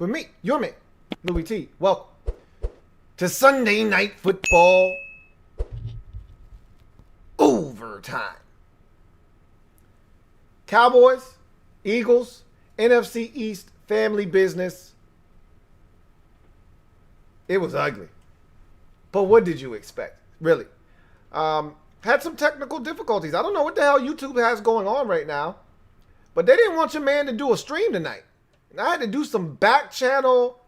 with me, your man, Louie T. Welcome to Sunday Night Football Overtime. Cowboys, Eagles, NFC East family business. It was ugly. But what did you expect? Really? Had some technical difficulties. I don't know what the hell YouTube has going on right now. But they didn't want your man to do a stream tonight. And I had to do some back channel,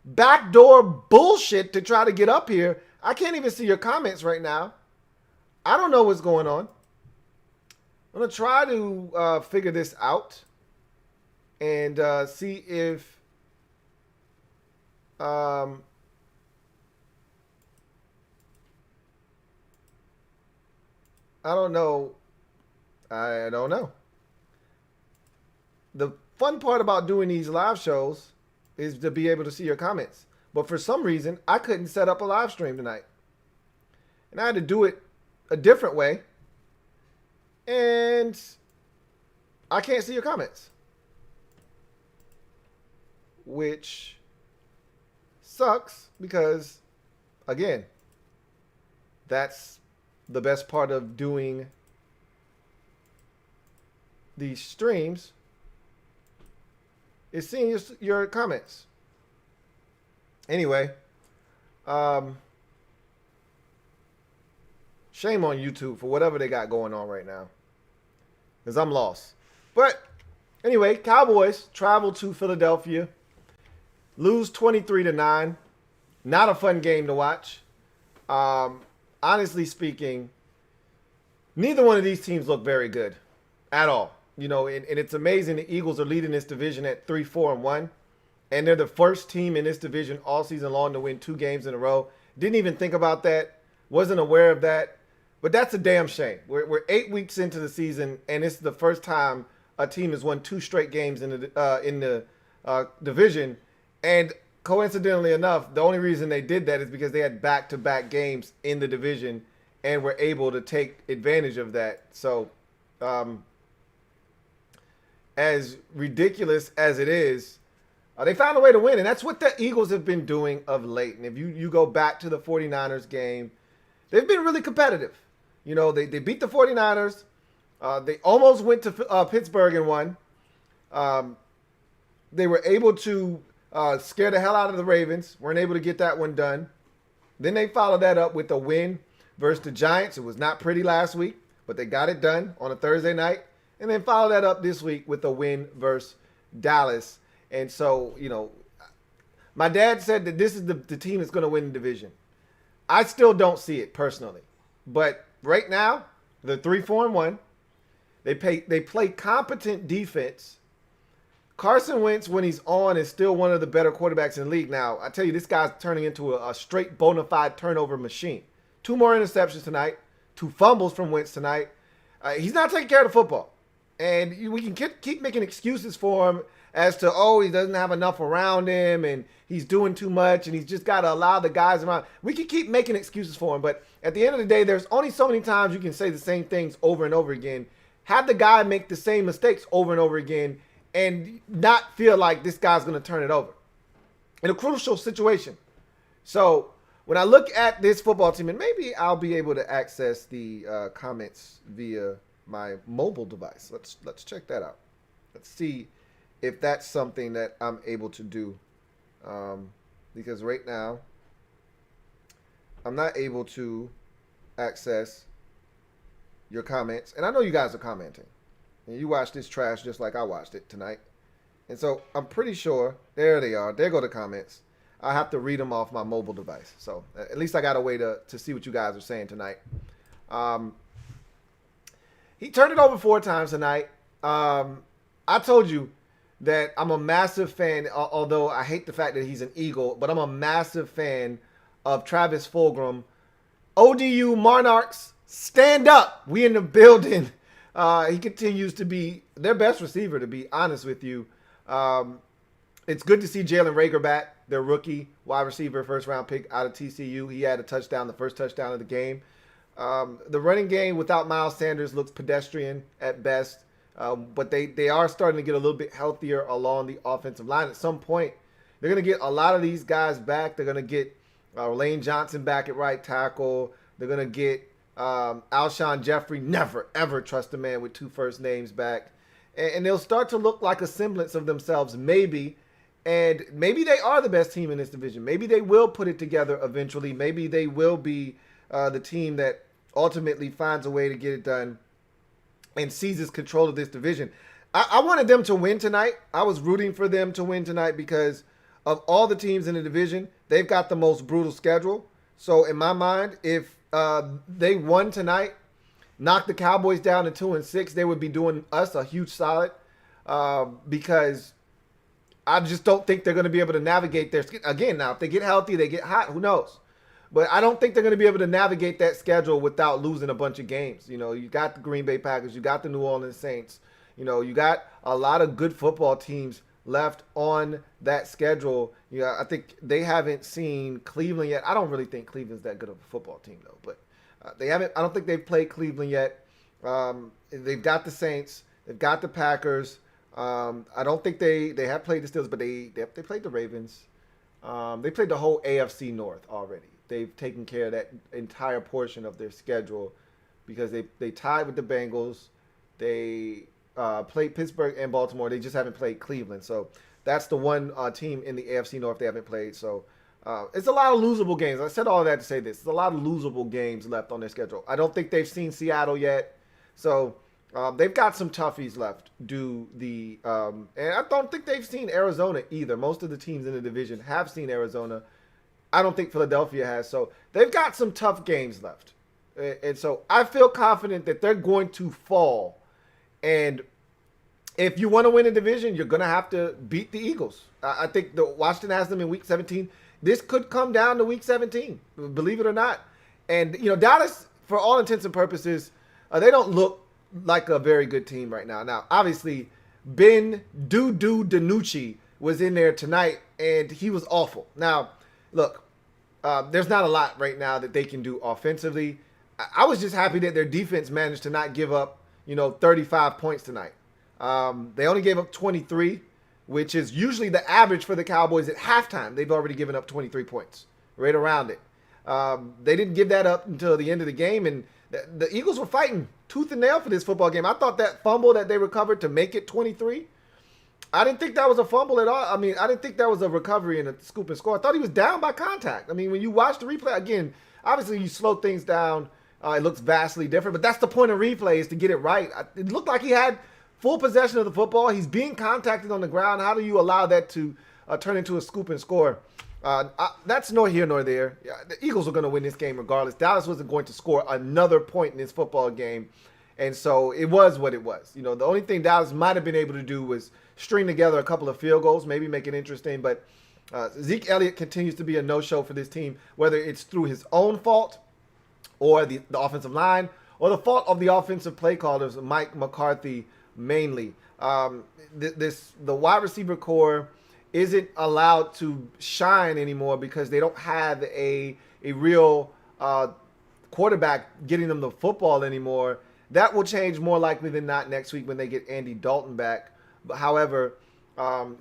backdoor bullshit to try to get up here. I can't even see your comments right now. I don't know what's going on. I'm going to try to figure this out and see if I don't know. I don't know. The fun part about doing these live shows is to be able to see your comments. But for some reason, I couldn't set up a live stream tonight. And I had to do it a different way. And I can't see your comments. Which sucks because, again, that's the best part of doing these streams is seeing your comments. Anyway, shame on YouTube for whatever they got going on right now, because I'm lost. But anyway, Cowboys travel to Philadelphia, lose 23-9. Not a fun game to watch. Honestly speaking, neither one of these teams look very good at all. You know, and it's amazing the Eagles are leading this division at 3-4-1. And they're the first team in this division all season long to win 2 games in a row. Didn't even think about that. Wasn't aware of that. But that's a damn shame. We're 8 weeks into the season, and it's the first time a team has won 2 straight games in the division. And coincidentally enough, the only reason they did that is because they had back-to-back games in the division and were able to take advantage of that. So, as ridiculous as it is, they found a way to win, and that's what the Eagles have been doing of late. And if you go back to the 49ers game, they've been really competitive. You know, they beat the 49ers. They almost went to Pittsburgh and won. They were able to scare the hell out of the Ravens. Weren't able to get that one done. Then they followed that up with a win versus the Giants. It was not pretty last week, but they got it done on a Thursday night. And then follow that up this week with a win versus Dallas. And so, you know, my dad said that this is the team that's going to win the division. I still don't see it personally. But right now, they're 3-4-1. They play competent defense. Carson Wentz, when he's on, is still one of the better quarterbacks in the league. Now, I tell you, this guy's turning into a straight bona fide turnover machine. 2 more interceptions tonight. 2 fumbles from Wentz tonight. He's not taking care of the football. And we can keep making excuses for him as to, oh, he doesn't have enough around him and he's doing too much and he's just got to allow the guys around. We can keep making excuses for him, but at the end of the day, there's only so many times you can say the same things over and over again. Have the guy make the same mistakes over and over again and not feel like this guy's going to turn it over in a crucial situation. So when I look at this football team, and maybe I'll be able to access the comments via my mobile device. Let's check that out. Let's see if that's something that I'm able to do. Because right now, I'm not able to access your comments. And I know you guys are commenting. And you watched this trash just like I watched it tonight. And so I'm pretty sure, there they are. There go the comments. I have to read them off my mobile device. So at least I got a way to see what you guys are saying tonight. He turned it over 4 times tonight. I told you that I'm a massive fan, although I hate the fact that he's an Eagle, but I'm a massive fan of Travis Fulgham. ODU Monarchs, stand up. We in the building. He continues to be their best receiver, to be honest with you. It's good to see Jalen Reagor back, their rookie wide receiver, first-round pick out of TCU. He had a touchdown, the first touchdown of the game. The running game without Miles Sanders looks pedestrian at best. But they are starting to get a little bit healthier along the offensive line. At some point, they're going to get a lot of these guys back. They're going to get Lane Johnson back at right tackle. They're going to get Alshon Jeffrey. Never, ever trust a man with 2 first names back. And they'll start to look like a semblance of themselves, maybe. And maybe they are the best team in this division. Maybe they will put it together eventually. Maybe they will be the team that ultimately finds a way to get it done and seizes control of this division. I wanted them to win tonight. I was rooting for them to win tonight because of all the teams in the division, they've got the most brutal schedule. So in my mind, if they won tonight, knocked the Cowboys down to 2-6, they would be doing us a huge solid because I just don't think they're going to be able to navigate their – again, now, if they get healthy, they get hot, who knows? But I don't think they're going to be able to navigate that schedule without losing a bunch of games. You know, you got the Green Bay Packers, you got the New Orleans Saints. You know, you got a lot of good football teams left on that schedule. You know, I think they haven't seen Cleveland yet. I don't really think Cleveland's that good of a football team, though. But they haven't – I don't think they've played Cleveland yet. They've got the Saints. They've got the Packers. I don't think they have played the Steelers, but they played the Ravens. They played the whole AFC North already. They've taken care of that entire portion of their schedule because they tied with the Bengals. They played Pittsburgh and Baltimore. They just haven't played Cleveland. So that's the one team in the AFC North they haven't played. So it's a lot of losable games. I said all that to say this. There's a lot of losable games left on their schedule. I don't think they've seen Seattle yet. So they've got some toughies left. And I don't think they've seen Arizona either. Most of the teams in the division have seen Arizona. I don't think Philadelphia has. So they've got some tough games left. And so I feel confident that they're going to fall. And if you want to win a division, you're going to have to beat the Eagles. I think Washington has them in Week 17. This could come down to Week 17, believe it or not. And, you know, Dallas, for all intents and purposes, they don't look like a very good team right now. Now, obviously, Ben DiNucci was in there tonight, and he was awful. Now, look, there's not a lot right now that they can do offensively. I was just happy that their defense managed to not give up, 35 points tonight. They only gave up 23, which is usually the average for the Cowboys at halftime. They've already given up 23 points, right around it. They didn't give that up until the end of the game, and the Eagles were fighting tooth and nail for this football game. I thought that fumble that they recovered to make it 23, I didn't think that was a fumble at all. I mean, I didn't think that was a recovery and a scoop and score. I thought he was down by contact. I mean, when you watch the replay, again, obviously you slow things down. It looks vastly different, but that's the point of replay is to get it right. It looked like he had full possession of the football. He's being contacted on the ground. How do you allow that to turn into a scoop and score? That's nor here nor there. The Eagles are going to win this game regardless. Dallas wasn't going to score another point in this football game. And so it was what it was. The only thing Dallas might have been able to do was string together a couple of field goals, maybe make it interesting. But Zeke Elliott continues to be a no-show for this team, whether it's through his own fault or the offensive line or the fault of the offensive play callers, Mike McCarthy mainly. The wide receiver core isn't allowed to shine anymore because they don't have a real quarterback getting them the football anymore. That will change more likely than not next week when they get Andy Dalton back. But however,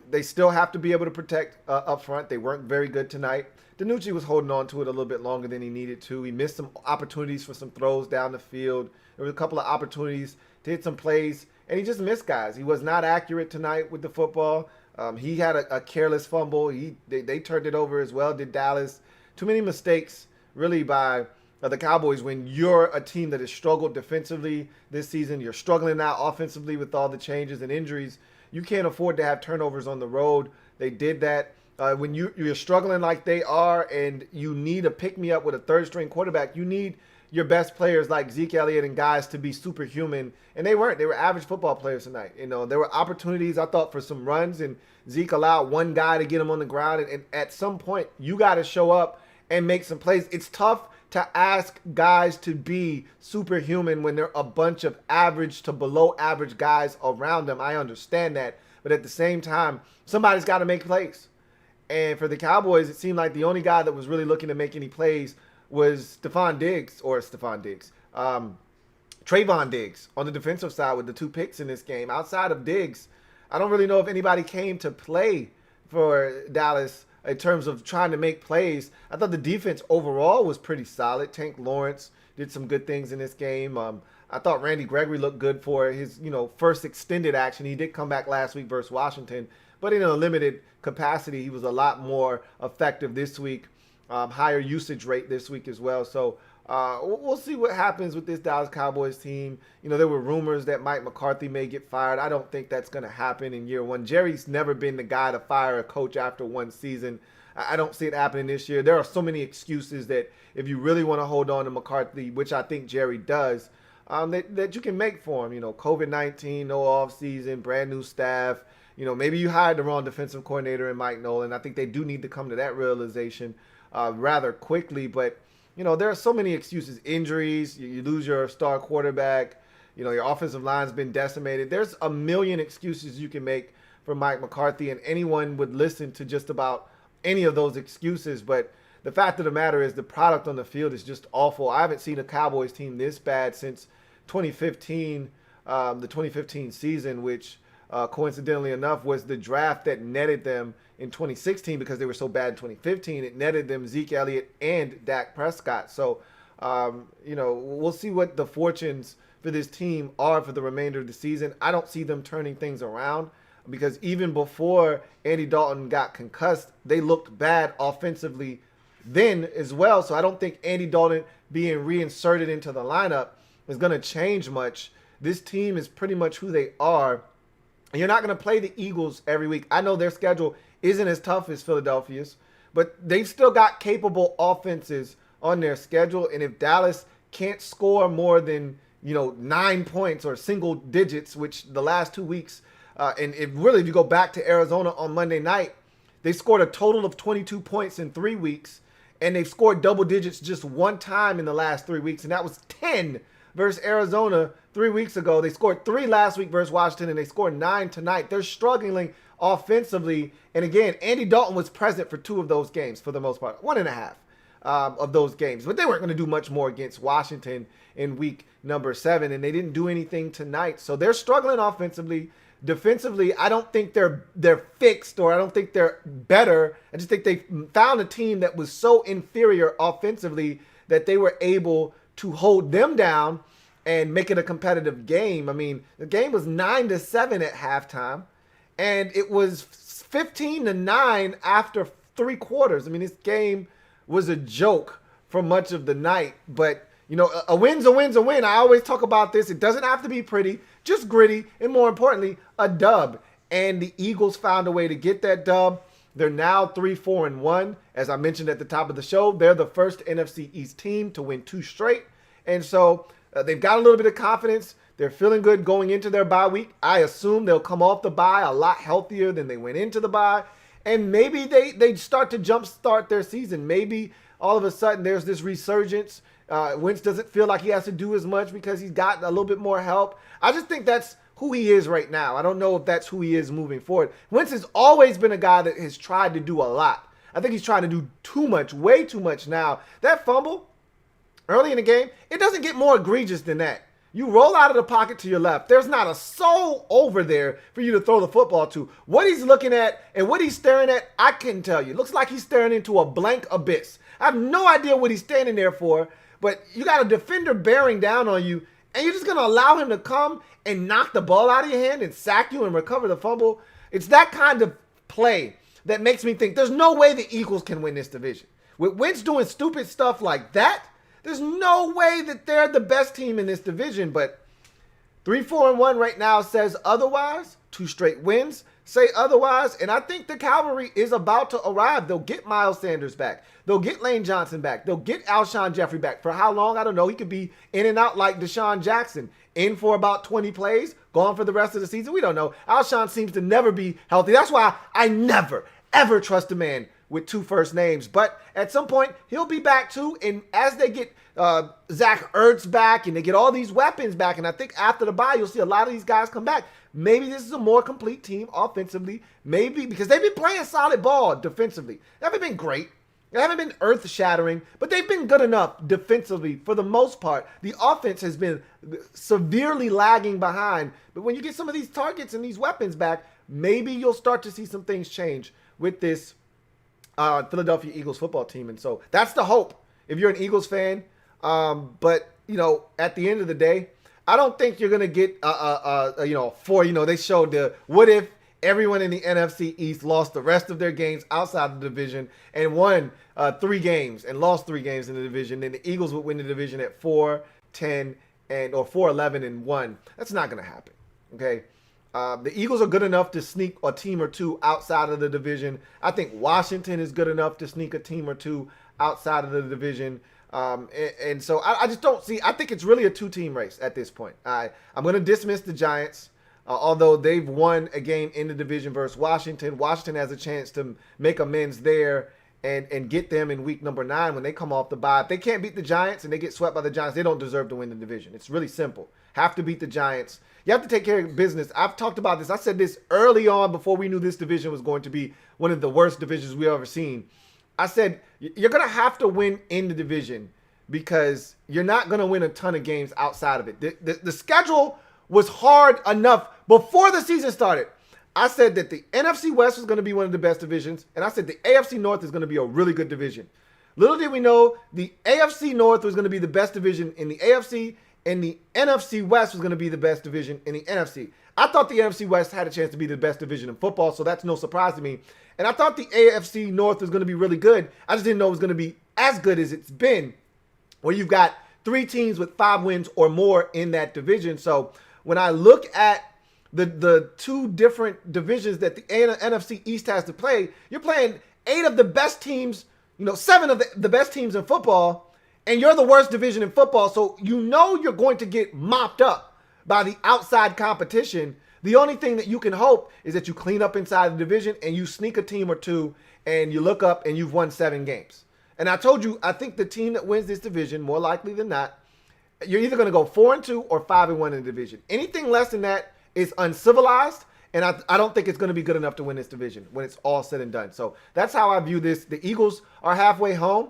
they still have to be able to protect up front. They weren't very good tonight. DiNucci was holding on to it a little bit longer than he needed to. He missed some opportunities for some throws down the field. There were a couple of opportunities to hit some plays, and he just missed guys. He was not accurate tonight with the football. He had a careless fumble. They turned it over as well, did Dallas. Too many mistakes, really, by the Cowboys when you're a team that has struggled defensively this season. You're struggling now offensively with all the changes and injuries. You can't afford to have turnovers on the road. They did that. When you're struggling like they are and you need a pick-me-up with a third-string quarterback, you need your best players like Zeke Elliott and guys to be superhuman. And they weren't. They were average football players tonight. There were opportunities, I thought, for some runs, and Zeke allowed one guy to get him on the ground. And at some point, you got to show up and make some plays. It's tough to ask guys to be superhuman when there are a bunch of average to below average guys around them. I understand that. But at the same time, somebody's got to make plays. And for the Cowboys, it seemed like the only guy that was really looking to make any plays was Trayvon Diggs on the defensive side with the 2 picks in this game. Outside of Diggs, I don't really know if anybody came to play for Dallas in terms of trying to make plays. I thought the defense overall was pretty solid. Tank Lawrence did some good things in this game. I thought Randy Gregory looked good for his, first extended action. He did come back last week versus Washington, but in a limited capacity, he was a lot more effective this week. Higher usage rate this week as well. So we'll see what happens with this Dallas Cowboys team. There were rumors that Mike McCarthy may get fired. I don't think that's going to happen in year one. Jerry's never been the guy to fire a coach after one season. I don't see it happening this year. There are so many excuses that if you really want to hold on to McCarthy, which I think Jerry does, that you can make for him. COVID-19, no offseason, brand new staff. Maybe you hired the wrong defensive coordinator in Mike Nolan. I think they do need to come to that realization rather quickly. But, there are so many excuses. Injuries, you lose your star quarterback. Your offensive line's been decimated. There's a million excuses you can make for Mike McCarthy, and anyone would listen to just about any of those excuses. But the fact of the matter is the product on the field is just awful. I haven't seen a Cowboys team this bad since 2015, the 2015 season, which coincidentally enough was the draft that netted them in 2016 because they were so bad in 2015. It netted them Zeke Elliott and Dak Prescott. So, we'll see what the fortunes for this team are for the remainder of the season. I don't see them turning things around because even before Andy Dalton got concussed, they looked bad offensively then as well. So I don't think Andy Dalton being reinserted into the lineup is going to change much. This team is pretty much who they are. And you're not going to play the Eagles every week. I know their schedule isn't as tough as Philadelphia's, but they've still got capable offenses on their schedule. And if Dallas can't score more than, 9 points or single digits, which the last 2 weeks, and if you go back to Arizona on Monday night, they scored a total of 22 points in 3 weeks, and they've scored double digits just one time in the last 3 weeks, and that was 10 versus Arizona 3 weeks ago. They scored 3 last week versus Washington, and they scored 9 tonight. They're struggling offensively, and again, Andy Dalton was present for 2 of those games for the most part, 1.5 of those games, but they weren't going to do much more against Washington in week number 7, and they didn't do anything tonight. So they're struggling offensively. Defensively, I don't think they're fixed, or I don't think they're better. I just think they found a team that was so inferior offensively that they were able to hold them down and make it a competitive game. I mean, the game was 9-7 at halftime, and it was 15-9 after 3 quarters. I mean, this game was a joke for much of the night, but a win's a win's a win. I always talk about this. It doesn't have to be pretty, just gritty, and more importantly, a dub. And the Eagles found a way to get that dub. They're now 3-4-1. As I mentioned at the top of the show, they're the first NFC East team to win 2 straight. And so they've got a little bit of confidence. They're feeling good going into their bye week. I assume they'll come off the bye a lot healthier than they went into the bye. And maybe they start to jumpstart their season. Maybe all of a sudden there's this resurgence. Wentz doesn't feel like he has to do as much because he's got a little bit more help. I just think that's who he is right now. I don't know if that's who he is moving forward. Wentz has always been a guy that has tried to do a lot. I think he's trying to do too much, way too much now. That fumble early in the game, it doesn't get more egregious than that. You roll out of the pocket to your left. There's not a soul over there for you to throw the football to. What he's looking at and what he's staring at, I couldn't tell you. It looks like he's staring into a blank abyss. I have no idea what he's standing there for, but you got a defender bearing down on you, and you're just going to allow him to come and knock the ball out of your hand and sack you and recover the fumble. It's that kind of play that makes me think there's no way the Eagles can win this division. With Wentz doing stupid stuff like that, there's no way that they're the best team in this division. But 3-4-1 right now says otherwise. 2 straight wins say otherwise. And I think the cavalry is about to arrive. They'll get Miles Sanders back. They'll get Lane Johnson back. They'll get Alshon Jeffrey back. For how long? I don't know. He could be in and out like Deshaun Jackson. In for about 20 plays, gone for the rest of the season. We don't know. Alshon seems to never be healthy. That's why I never, ever trust a man with 2 first names. But at some point, he'll be back too. And as they get Zach Ertz back and they get all these weapons back, and I think after the bye, you'll see a lot of these guys come back. Maybe this is a more complete team offensively. Maybe because they've been playing solid ball defensively. They haven't been great. They haven't been earth-shattering, but they've been good enough defensively for the most part. The offense has been severely lagging behind. But when you get some of these targets and these weapons back, maybe you'll start to see some things change with this Philadelphia Eagles football team. And so that's the hope if you're an Eagles fan. But, at the end of the day, I don't think you're going to get, they showed the what if everyone in the NFC East lost the rest of their games outside the division and won 3 games and lost 3 games in the division. Then the Eagles would win the division at 4-10 or 4-11-1. That's not going to happen. Okay. The Eagles are good enough to sneak a team or two outside of the division. I think Washington is good enough to sneak a team or two outside of the division. And so I just don't see. I think it's really a 2-team race at this point. I'm going to dismiss the Giants. Although they've won a game in the division versus Washington. Washington has a chance to make amends there and get them in week number 9 when they come off the bye. If they can't beat the Giants and they get swept by the Giants, they don't deserve to win the division. It's really simple. Have to beat the Giants. You have to take care of business. I've talked about this. I said this early on before we knew this division was going to be one of the worst divisions we've ever seen. I said, you're going to have to win in the division because you're not going to win a ton of games outside of it. The schedule was hard enough before the season started. I said that the NFC West was going to be one of the best divisions, and I said the AFC North is going to be a really good division. Little did we know the AFC North was going to be the best division in the AFC, and the NFC West was going to be the best division in the NFC. I thought the NFC West had a chance to be the best division in football, so that's no surprise to me. And I thought the AFC North was going to be really good. I just didn't know it was going to be as good as it's been, where you've got 3 teams with 5 wins or more in that division. So when I look at the 2 different divisions that the NFC East has to play, you're playing 8 of the best teams, 7 of the best teams in football, and you're the worst division in football. So you're going to get mopped up by the outside competition. The only thing that you can hope is that you clean up inside the division and you sneak a team or 2 and you look up and you've won 7 games. And I told you, I think the team that wins this division, more likely than not, you're either going to go 4-2 or 5-1 in the division. Anything less than that is uncivilized, and I don't think it's going to be good enough to win this division when it's all said and done. So that's how I view this. The Eagles are halfway home.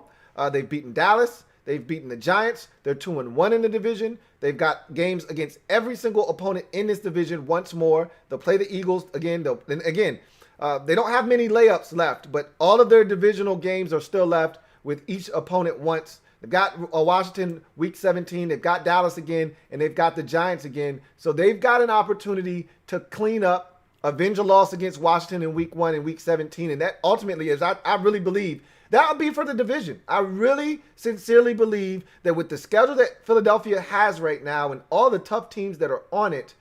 They've beaten Dallas. They've beaten the Giants. They're 2-1 in the division. They've got games against every single opponent in this division once more. They'll play the Eagles again. They don't have many layups left, but all of their divisional games are still left with each opponent once. They've got Washington week 17. They've got Dallas again, and they've got the Giants again. So they've got an opportunity to clean up, avenge a loss against Washington in week 1 and week 17. And that ultimately is, I really believe, that would be for the division. I really sincerely believe that with the schedule that Philadelphia has right now and all the tough teams that are on it,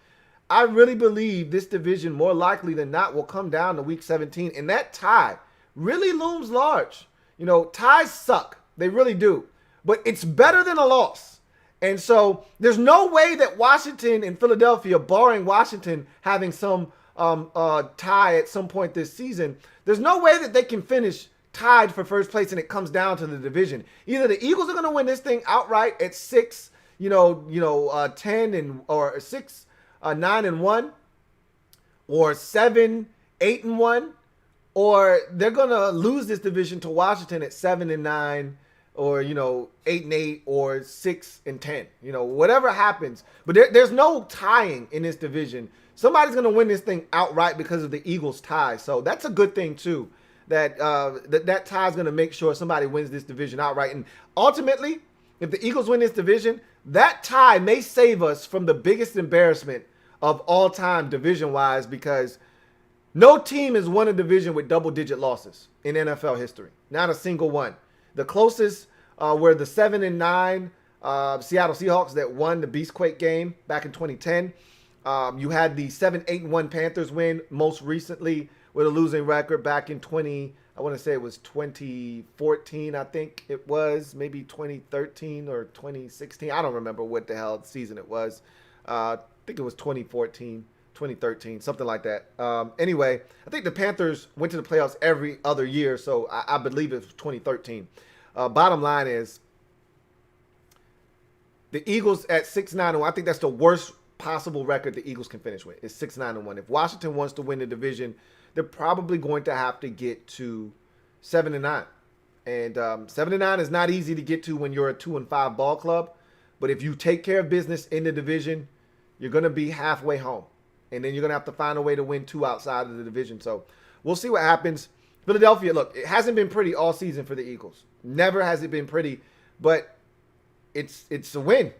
I really believe this division more likely than not will come down to week 17. And that tie really looms large. Ties suck. They really do. But it's better than a loss. And so there's no way that Washington and Philadelphia, barring Washington having some tie at some point this season, there's no way that they can finish tied for first place and it comes down to the division. Either the Eagles are going to win this thing outright at 6, 10 or 6, 9-1, or 7, 8-1, or they're going to lose this division to Washington at 7-9. Or 8-8 or 6-10, whatever happens. But there's no tying in this division. Somebody's gonna win this thing outright because of the Eagles' tie. So that's a good thing too. That tie is gonna make sure somebody wins this division outright. And ultimately, if the Eagles win this division, that tie may save us from the biggest embarrassment of all time division-wise, because no team has won a division with double-digit losses in NFL history. Not a single one. The closest were the 7-9 Seattle Seahawks that won the Beastquake game back in 2010. You had the 7-8-1 Panthers win most recently with a losing record back in 2014, I think it was, maybe 2013 or 2016. I don't remember what the hell season it was. I think it was 2014. 2013, something like that. Anyway, I think the Panthers went to the playoffs every other year, so I believe it was 2013. Bottom line is, the Eagles at 6-9-1, I think that's the worst possible record the Eagles can finish with, is 6-9-1. If Washington wants to win the division, they're probably going to have to get to 7-9. And 7-9 is not easy to get to when you're a 2-5 ball club, but if you take care of business in the division, you're going to be halfway home. And then you're going to have to find a way to win 2 outside of the division. So we'll see what happens. Philadelphia, look, it hasn't been pretty all season for the Eagles. Never has it been pretty, but it's a win.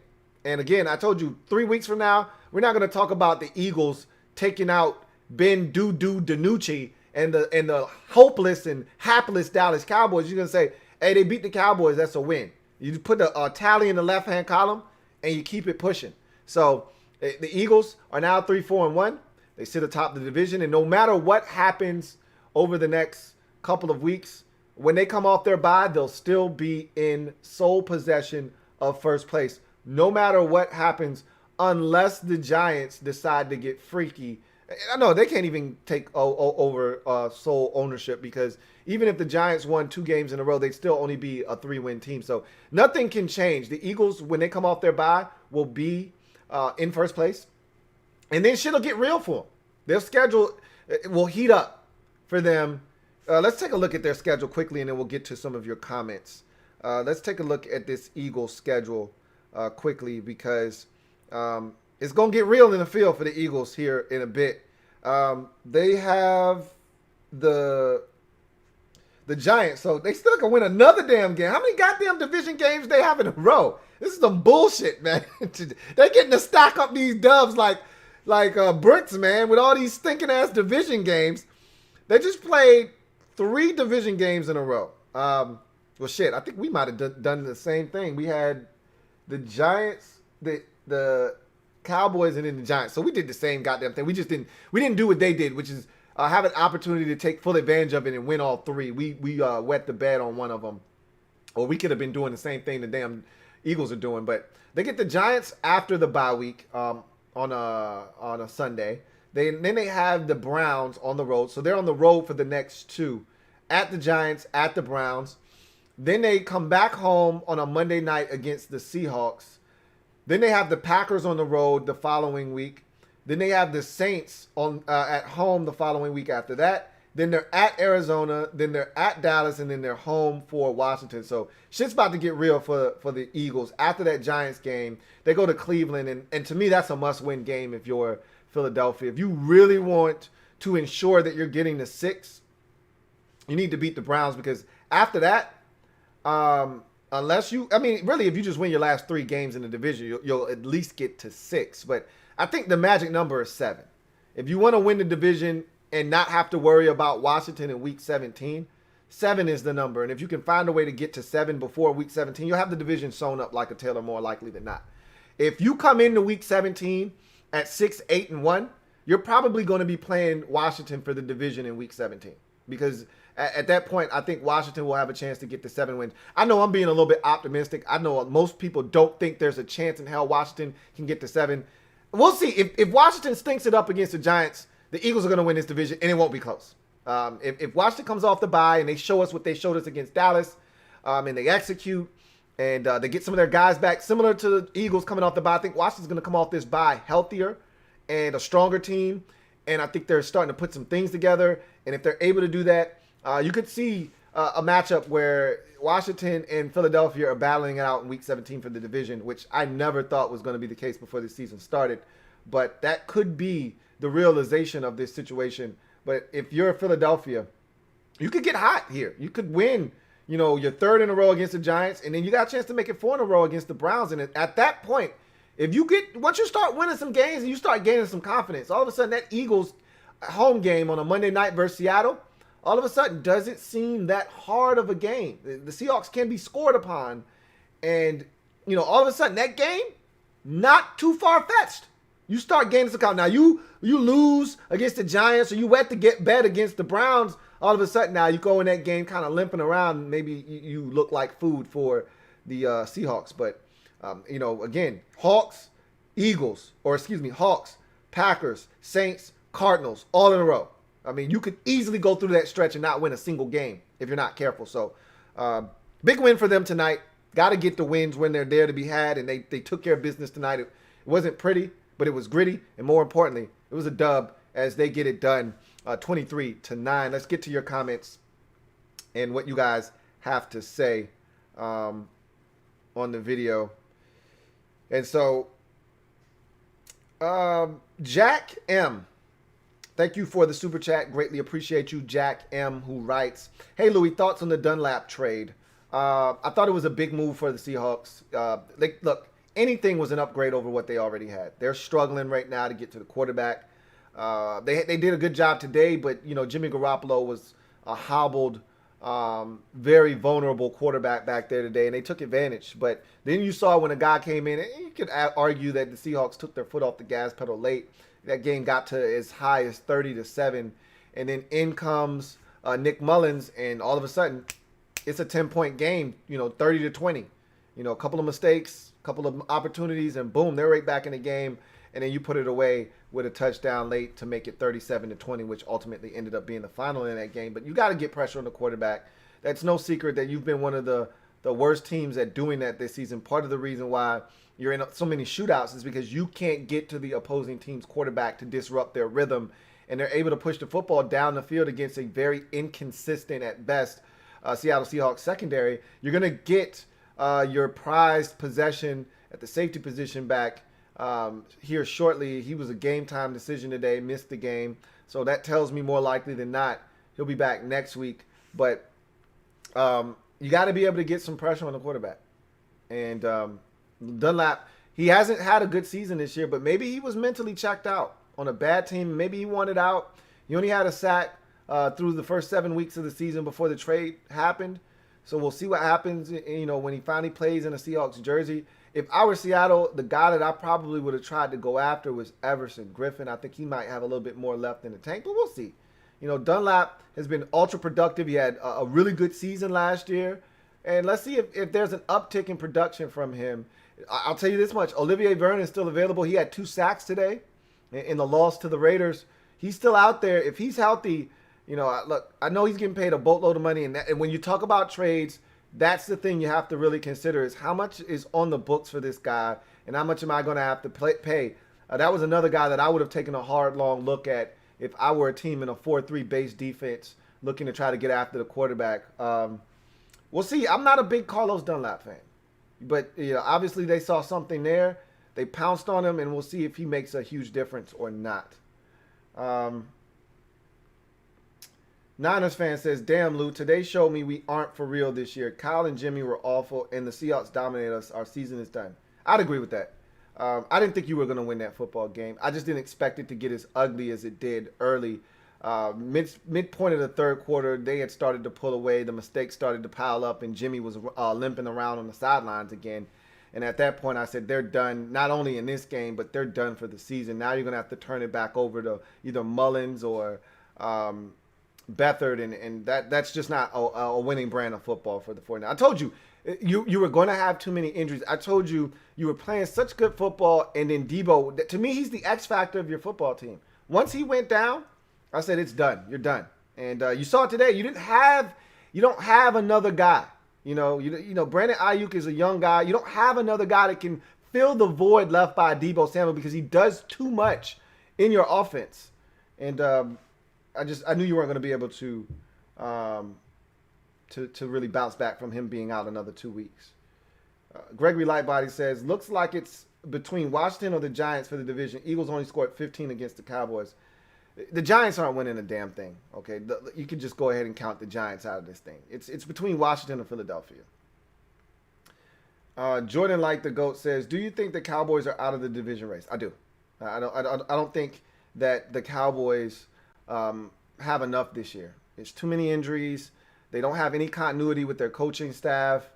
And again, I told you 3 weeks from now, we're not going to talk about the Eagles taking out Ben DiNucci and the hopeless and hapless Dallas Cowboys. You're going to say, hey, they beat the Cowboys. That's a win. You just put a tally in the left-hand column, and you keep it pushing. So the Eagles are now 3-4-1. They sit atop the division, and no matter what happens over the next couple of weeks, when they come off their bye, they'll still be in sole possession of first place, no matter what happens, unless the Giants decide to get freaky. I know they can't even take over sole ownership, because even if the Giants won 2 games in a row, they'd still only be a 3-win team. So nothing can change. The Eagles, when they come off their bye, will be in first place. And then shit will get real for them. Their schedule will heat up for them. Let's take a look at their schedule quickly, and then we'll get to some of your comments. Let's take a look at this Eagles schedule quickly, because it's going to get real in the field for the Eagles here in a bit. They have the Giants, so they still can win another damn game. How many goddamn division games they have in a row? This is some bullshit, man. They're getting to stack up these dubs like bricks, man, with all these stinking ass division games. They just played 3 division games in a row. Well, shit, I think we might have done the same thing. We had the Giants, the Cowboys, and then the Giants. So we did the same goddamn thing. We didn't do what they did, which is have an opportunity to take full advantage of it and win all 3. We wet the bed on one of them, or we could have been doing the same thing the damn Eagles are doing. But they get the Giants after the bye week on a Sunday. Then they have the Browns on the road, so they're on the road for the next 2, at the Giants, at the Browns. Then they come back home on a Monday night against the Seahawks. Then they have the Packers on the road the following week. Then they have the Saints on at home the following week after that. Then they're at Arizona. Then they're at Dallas, and then they're home for Washington. So shit's about to get real for the Eagles. After that Giants game, they go to Cleveland, and to me, that's a must-win game if you're Philadelphia. If you really want to ensure that you're getting the 6, you need to beat the Browns, because after that, unless you, really, if you just win your last 3 games in the division, you'll at least get to 6. But I think the magic number is 7. If you want to win the division and not have to worry about Washington in week 17, 7 is the number. And if you can find a way to get to 7 before week 17, you'll have the division sewn up like a tailor, more likely than not. If you come into week 17 at 6-8-1, you're probably going to be playing Washington for the division in week 17, because at that point, I think Washington will have a chance to get to 7 wins. I know I'm being a little bit optimistic. I know most people don't think there's a chance in hell Washington can get to 7. We'll see. If Washington stinks it up against the Giants, the Eagles are going to win this division, and it won't be close. If Washington comes off the bye and they show us what they showed us against Dallas, and they execute, and they get some of their guys back, similar to the Eagles coming off the bye, I think Washington's going to come off this bye healthier and a stronger team, and I think they're starting to put some things together. And if they're able to do that, you could see a matchup where Washington and Philadelphia are battling it out in week 17 for the division, which I never thought was going to be the case before the season started. But that could be the realization of this situation. But if you're Philadelphia, you could get hot here. You could win, your 3rd in a row against the Giants, and then you got a chance to make it 4 in a row against the Browns. And at that point, once you start winning some games and you start gaining some confidence, all of a sudden that Eagles home game on a Monday night versus Seattle, all of a sudden doesn't seem that hard of a game. The Seahawks can be scored upon, and all of a sudden that game, not too far-fetched. You start gaining some confidence. Now you lose against the Giants, or you wet the bet against the Browns. All of a sudden now you go in that game kind of limping around. Maybe you look like food for the Seahawks. But again, Hawks, Packers, Saints, Cardinals, all in a row. You could easily go through that stretch and not win a single game if you're not careful. So, big win for them tonight. Got to get the wins when they're there to be had, and they took care of business tonight. It wasn't pretty, but it was gritty, and more importantly, it was a dub as they get it done, 23-9. Let's get to your comments and what you guys have to say on the video. And so, Jack M. Thank you for the super chat. Greatly appreciate you, Jack M, who writes, "Hey Louie, thoughts on the Dunlap trade? I thought it was a big move for the Seahawks. Look, anything was an upgrade over what they already had. They're struggling right now to get to the quarterback. They did a good job today, but Jimmy Garoppolo was a hobbled, very vulnerable quarterback back there today, and they took advantage. But then you saw when a guy came in, and you could argue that the Seahawks took their foot off the gas pedal late. That game got to as high as 30-7, and then in comes Nick Mullins, and all of a sudden, it's a 10-point game. 30-20. A couple of mistakes, a couple of opportunities, and boom, they're right back in the game. And then you put it away with a touchdown late to make it 37-20, which ultimately ended up being the final in that game. But you got to get pressure on the quarterback. That's no secret that you've been one of the worst teams at doing that this season. Part of the reason why you're in so many shootouts is because you can't get to the opposing team's quarterback to disrupt their rhythm, and they're able to push the football down the field against a very inconsistent at best Seattle Seahawks secondary. You're going to get your prized possession at the safety position back here shortly. He was a game time decision today, missed the game. So that tells me more likely than not he'll be back next week. But you got to be able to get some pressure on the quarterback. And Dunlap, he hasn't had a good season this year, but maybe he was mentally checked out on a bad team. Maybe he wanted out. He only had a sack through the first 7 weeks of the season before the trade happened. So we'll see what happens, when he finally plays in a Seahawks jersey. If I were Seattle, the guy that I probably would have tried to go after was Everson Griffin. I think he might have a little bit more left in the tank, but we'll see. Dunlap has been ultra productive. He had a really good season last year. And let's see if there's an uptick in production from him. I'll tell you this much. Olivier Vernon is still available. He had 2 sacks today in the loss to the Raiders. He's still out there. If he's healthy, look, I know he's getting paid a boatload of money. And when you talk about trades, that's the thing you have to really consider is how much is on the books for this guy and how much am I going to have to pay. That was another guy that I would have taken a hard, long look at if I were a team in a 4-3 base defense looking to try to get after the quarterback. We'll see. I'm not a big Carlos Dunlap fan. But obviously they saw something there. They pounced on him, and we'll see if he makes a huge difference or not. Niners fan says, "Damn, Lou, today showed me we aren't for real this year. Kyle and Jimmy were awful, and the Seahawks dominated us. Our season is done." I'd agree with that. I didn't think you were going to win that football game. I just didn't expect it to get as ugly as it did early. Midpoint of the third quarter, they had started to pull away. The mistakes started to pile up, and Jimmy was limping around on the sidelines again. And at that point, I said, they're done, not only in this game, but they're done for the season. Now you're going to have to turn it back over to either Mullins or Beathard, and that's just not a winning brand of football for the 49ers. I told you, you were going to have too many injuries. I told you were playing such good football, and then Debo, to me, he's the X factor of your football team. Once he went down, I said, it's done. You're done. And you saw it today. You don't have another guy. Brandon Ayuk is a young guy. You don't have another guy that can fill the void left by Debo Samuel because he does too much in your offense. And I knew you weren't going to be able to really bounce back from him being out another 2 weeks. Gregory Lightbody says, "Looks like it's between Washington or the Giants for the division. Eagles only scored 15 against the Cowboys." The Giants aren't winning a damn thing, okay? You can just go ahead and count the Giants out of this thing. It's between Washington and Philadelphia. Jordan Like the Goat says, "Do you think the Cowboys are out of the division race?" I do. I don't think that the Cowboys have enough this year. There's too many injuries. They don't have any continuity with their coaching staff.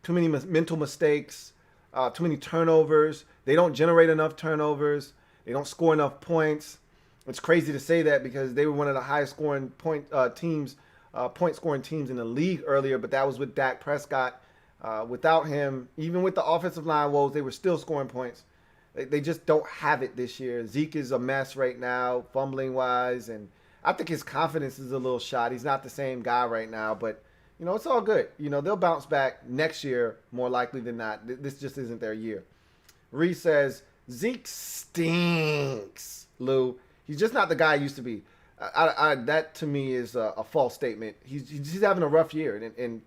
Too many mental mistakes. Too many turnovers. They don't generate enough turnovers. They don't score enough points. It's crazy to say that because they were one of the highest scoring point scoring teams in the league earlier, but that was with Dak Prescott. Without him, even with the offensive line woes, they were still scoring points. They just don't have it this year. Zeke is a mess right now, fumbling wise, and I think his confidence is a little shot. He's not the same guy right now, but it's all good. They'll bounce back next year more likely than not. This just isn't their year. Reese says, "Zeke stinks, Lou. He's just not the guy he used to be." That to me is a false statement. He's having a rough year, and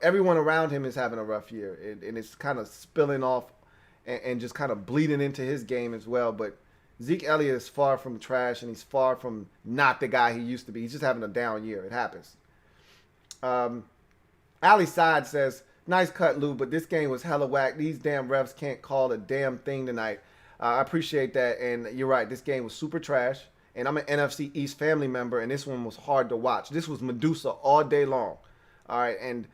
everyone around him is having a rough year, and it's kind of spilling off and just kind of bleeding into his game as well. But Zeke Elliott is far from trash, and he's far from not the guy he used to be. He's just having a down year. It happens. Ali Side says, nice cut, Lou, but this game was hella whack. These damn refs can't call a damn thing tonight. I appreciate that, and you're right. This game was super trash, and I'm an NFC East family member, and this one was hard to watch. This was Medusa all day long. All right, and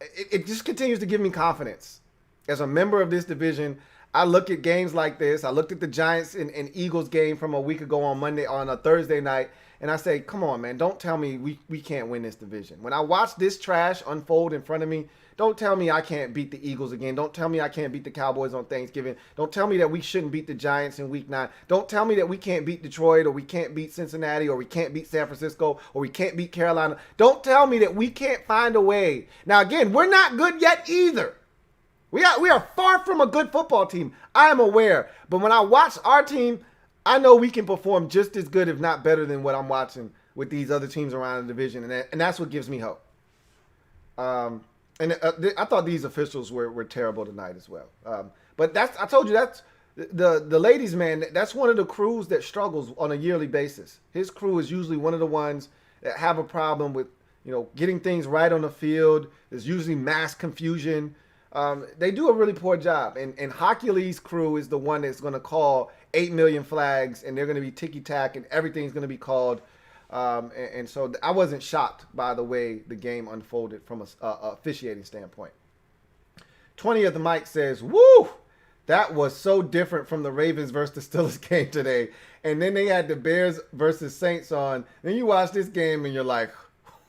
it just continues to give me confidence. As a member of this division, I look at games like this. I looked at the Giants and Eagles game from a week ago on a Thursday night, and I say, come on, man, don't tell me we can't win this division. When I watch this trash unfold in front of me, don't tell me I can't beat the Eagles again. Don't tell me I can't beat the Cowboys on Thanksgiving. Don't tell me that we shouldn't beat the Giants in Week 9. Don't tell me that we can't beat Detroit or we can't beat Cincinnati or we can't beat San Francisco or we can't beat Carolina. Don't tell me that we can't find a way. Now, again, we're not good yet either. We are far from a good football team. I am aware. But when I watch our team, I know we can perform just as good, if not better, than what I'm watching with these other teams around the division. And that's what gives me hope. I thought these officials were terrible tonight as well. But I told you, that's the ladies, man, that's one of the crews that struggles on a yearly basis. His crew is usually one of the ones that have a problem with, getting things right on the field. There's usually mass confusion. They do a really poor job. And Hockey Lee's crew is the one that's going to call 8 million flags, and they're going to be ticky-tack, and everything's going to be called. And so I wasn't shocked by the way the game unfolded from a officiating standpoint. 20th Mike says, woo, that was so different from the Ravens versus the Steelers game today. And then they had the Bears versus Saints on. Then you watch this game and you're like,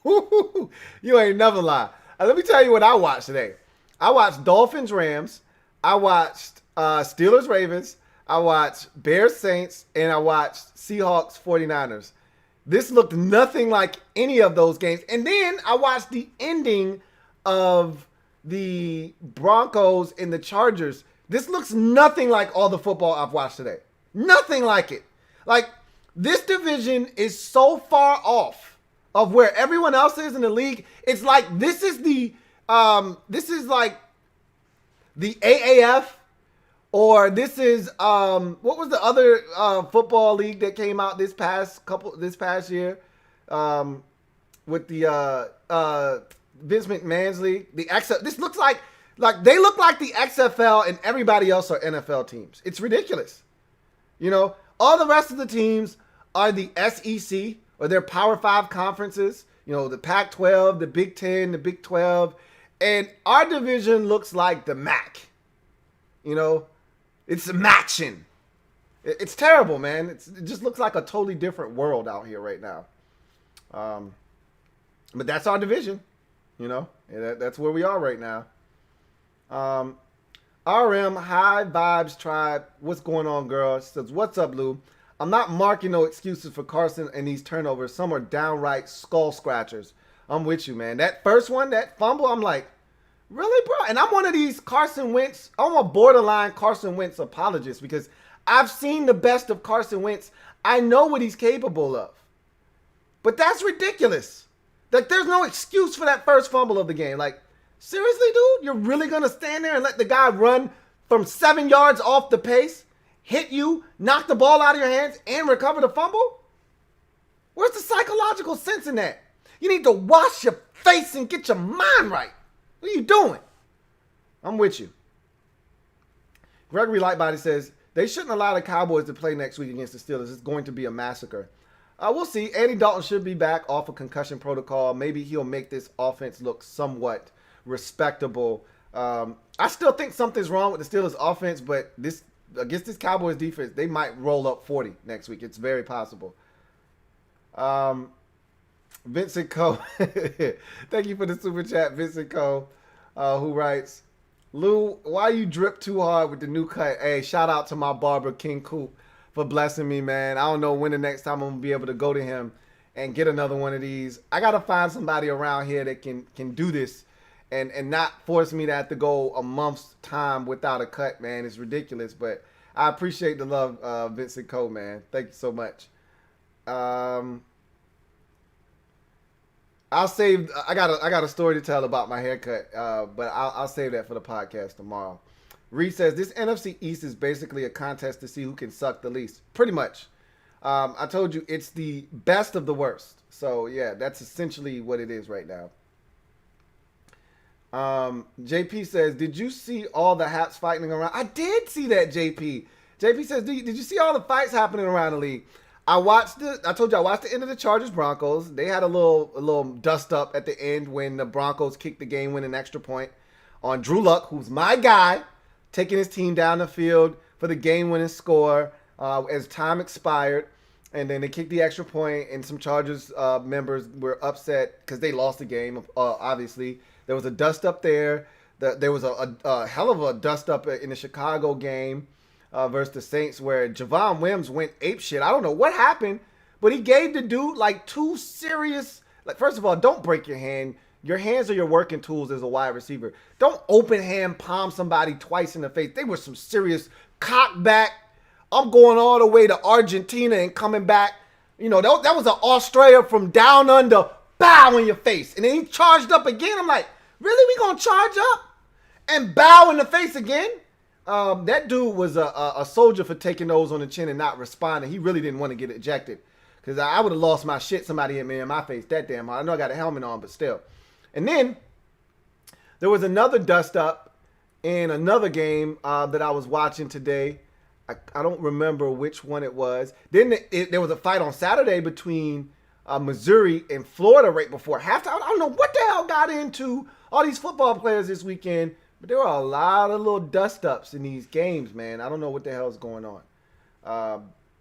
whoo, you ain't never lie. Let me tell you what I watched today. I watched Dolphins Rams. I watched Steelers Ravens. I watched Bears Saints. And I watched Seahawks 49ers. This looked nothing like any of those games. And then I watched the ending of the Broncos and the Chargers. This looks nothing like all the football I've watched today. Nothing like it. Like, this division is so far off of where everyone else is in the league. It's like this is like the AAF. Or this is what was the other football league that came out this past year with the Vince McMahon's league, the XFL. This looks like they look like the XFL and everybody else are NFL teams. It's ridiculous. All the rest of the teams are the SEC or their Power 5 conferences. The Pac-12, the Big 10, the Big 12, and our division looks like the MAC. It's matching. It's terrible, man. It just looks like a totally different world out here right now. But that's our division, That's where we are right now. RM High Vibes Tribe. What's going on, girl? She says, what's up, Lou? I'm not marking no excuses for Carson and these turnovers. Some are downright skull scratchers. I'm with you, man. That first one, that fumble, I'm like, really, bro? And I'm one of these Carson Wentz, I'm a borderline Carson Wentz apologist because I've seen the best of Carson Wentz. I know what he's capable of. But that's ridiculous. Like, there's no excuse for that first fumble of the game. Like, seriously, dude? You're really going to stand there and let the guy run from 7 yards off the pace, hit you, knock the ball out of your hands, and recover the fumble? Where's the psychological sense in that? You need to wash your face and get your mind right. What are you doing? I'm with you. Gregory Lightbody says, they shouldn't allow the Cowboys to play next week against the Steelers. It's going to be a massacre. We'll see. Andy Dalton should be back off of concussion protocol. Maybe he'll make this offense look somewhat respectable. I still think something's wrong with the Steelers offense, but against this Cowboys defense, they might roll up 40 next week. It's very possible. Vincent Coe. Thank you for the super chat, Vincent Coe, who writes, Lou, why you drip too hard with the new cut? Hey, shout out to my barber, King Coop, for blessing me, man. I don't know when the next time I'm going to be able to go to him and get another one of these. I got to find somebody around here that can do this and not force me to have to go a month's time without a cut, man. It's ridiculous, but I appreciate the love, Vincent Coe, man. Thank you so much. I'll save. I got a story to tell about my haircut, but I'll save that for the podcast tomorrow. Reed says this NFC East is basically a contest to see who can suck the least. Pretty much. I told you it's the best of the worst. So yeah, that's essentially what it is right now. JP says, did you see all the hats fighting around? I did see that, JP. JP says, did you see all the fights happening around the league? I told you I watched the end of the Chargers Broncos. They had a little dust up at the end when the Broncos kicked the game winning extra point on Drew Luck, who's my guy, taking his team down the field for the game winning score as time expired. And then they kicked the extra point, and some Chargers members were upset because they lost the game, obviously. There was a dust up there. There was a hell of a dust up in the Chicago game versus the Saints where Javon Wims went apeshit. I don't know what happened, but he gave the dude like two serious, like, first of all, don't break your hand. Your hands are your working tools as a wide receiver. Don't open hand palm somebody twice in the face. They were some serious cock back. I'm going all the way to Argentina and coming back. You know, that was an Australia from down under, bow in your face. And then he charged up again. I'm like, really? We going to charge up and bow in the face again? That dude was a soldier for taking those on the chin and not responding. He really didn't want to get ejected because I would have lost my shit. Somebody hit me in my face that damn hard. I know I got a helmet on, but still. And then there was another dust up in another game that I was watching today. I don't remember which one it was. Then there was a fight on Saturday between Missouri and Florida right before halftime. I don't know what the hell got into all these football players this weekend, but there were a lot of little dust-ups in these games, man. I don't know what the hell's going on.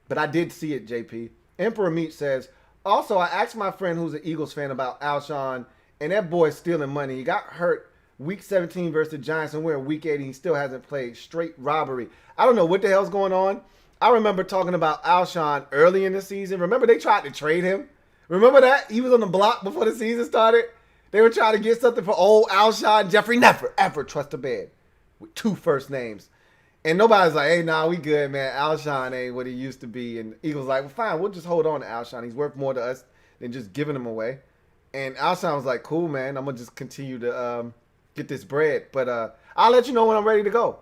But I did see it, JP. Emperor Meat says, also, I asked my friend who's an Eagles fan about Alshon, and that boy's stealing money. He got hurt Week 17 versus the Giants, and we're in Week 8, and he still hasn't played. Straight robbery. I don't know what the hell's going on. I remember talking about Alshon early in the season. Remember they tried to trade him? Remember that? He was on the block before the season started. They were trying to get something for old Alshon Jeffrey. Never, ever trust a bed with two first names. And nobody's like, hey, nah, we good, man. Alshon ain't what he used to be. And Eagles like, well, fine, we'll just hold on to Alshon. He's worth more to us than just giving him away. And Alshon was like, cool, man. I'm going to just continue to get this bread. But I'll let you know when I'm ready to go.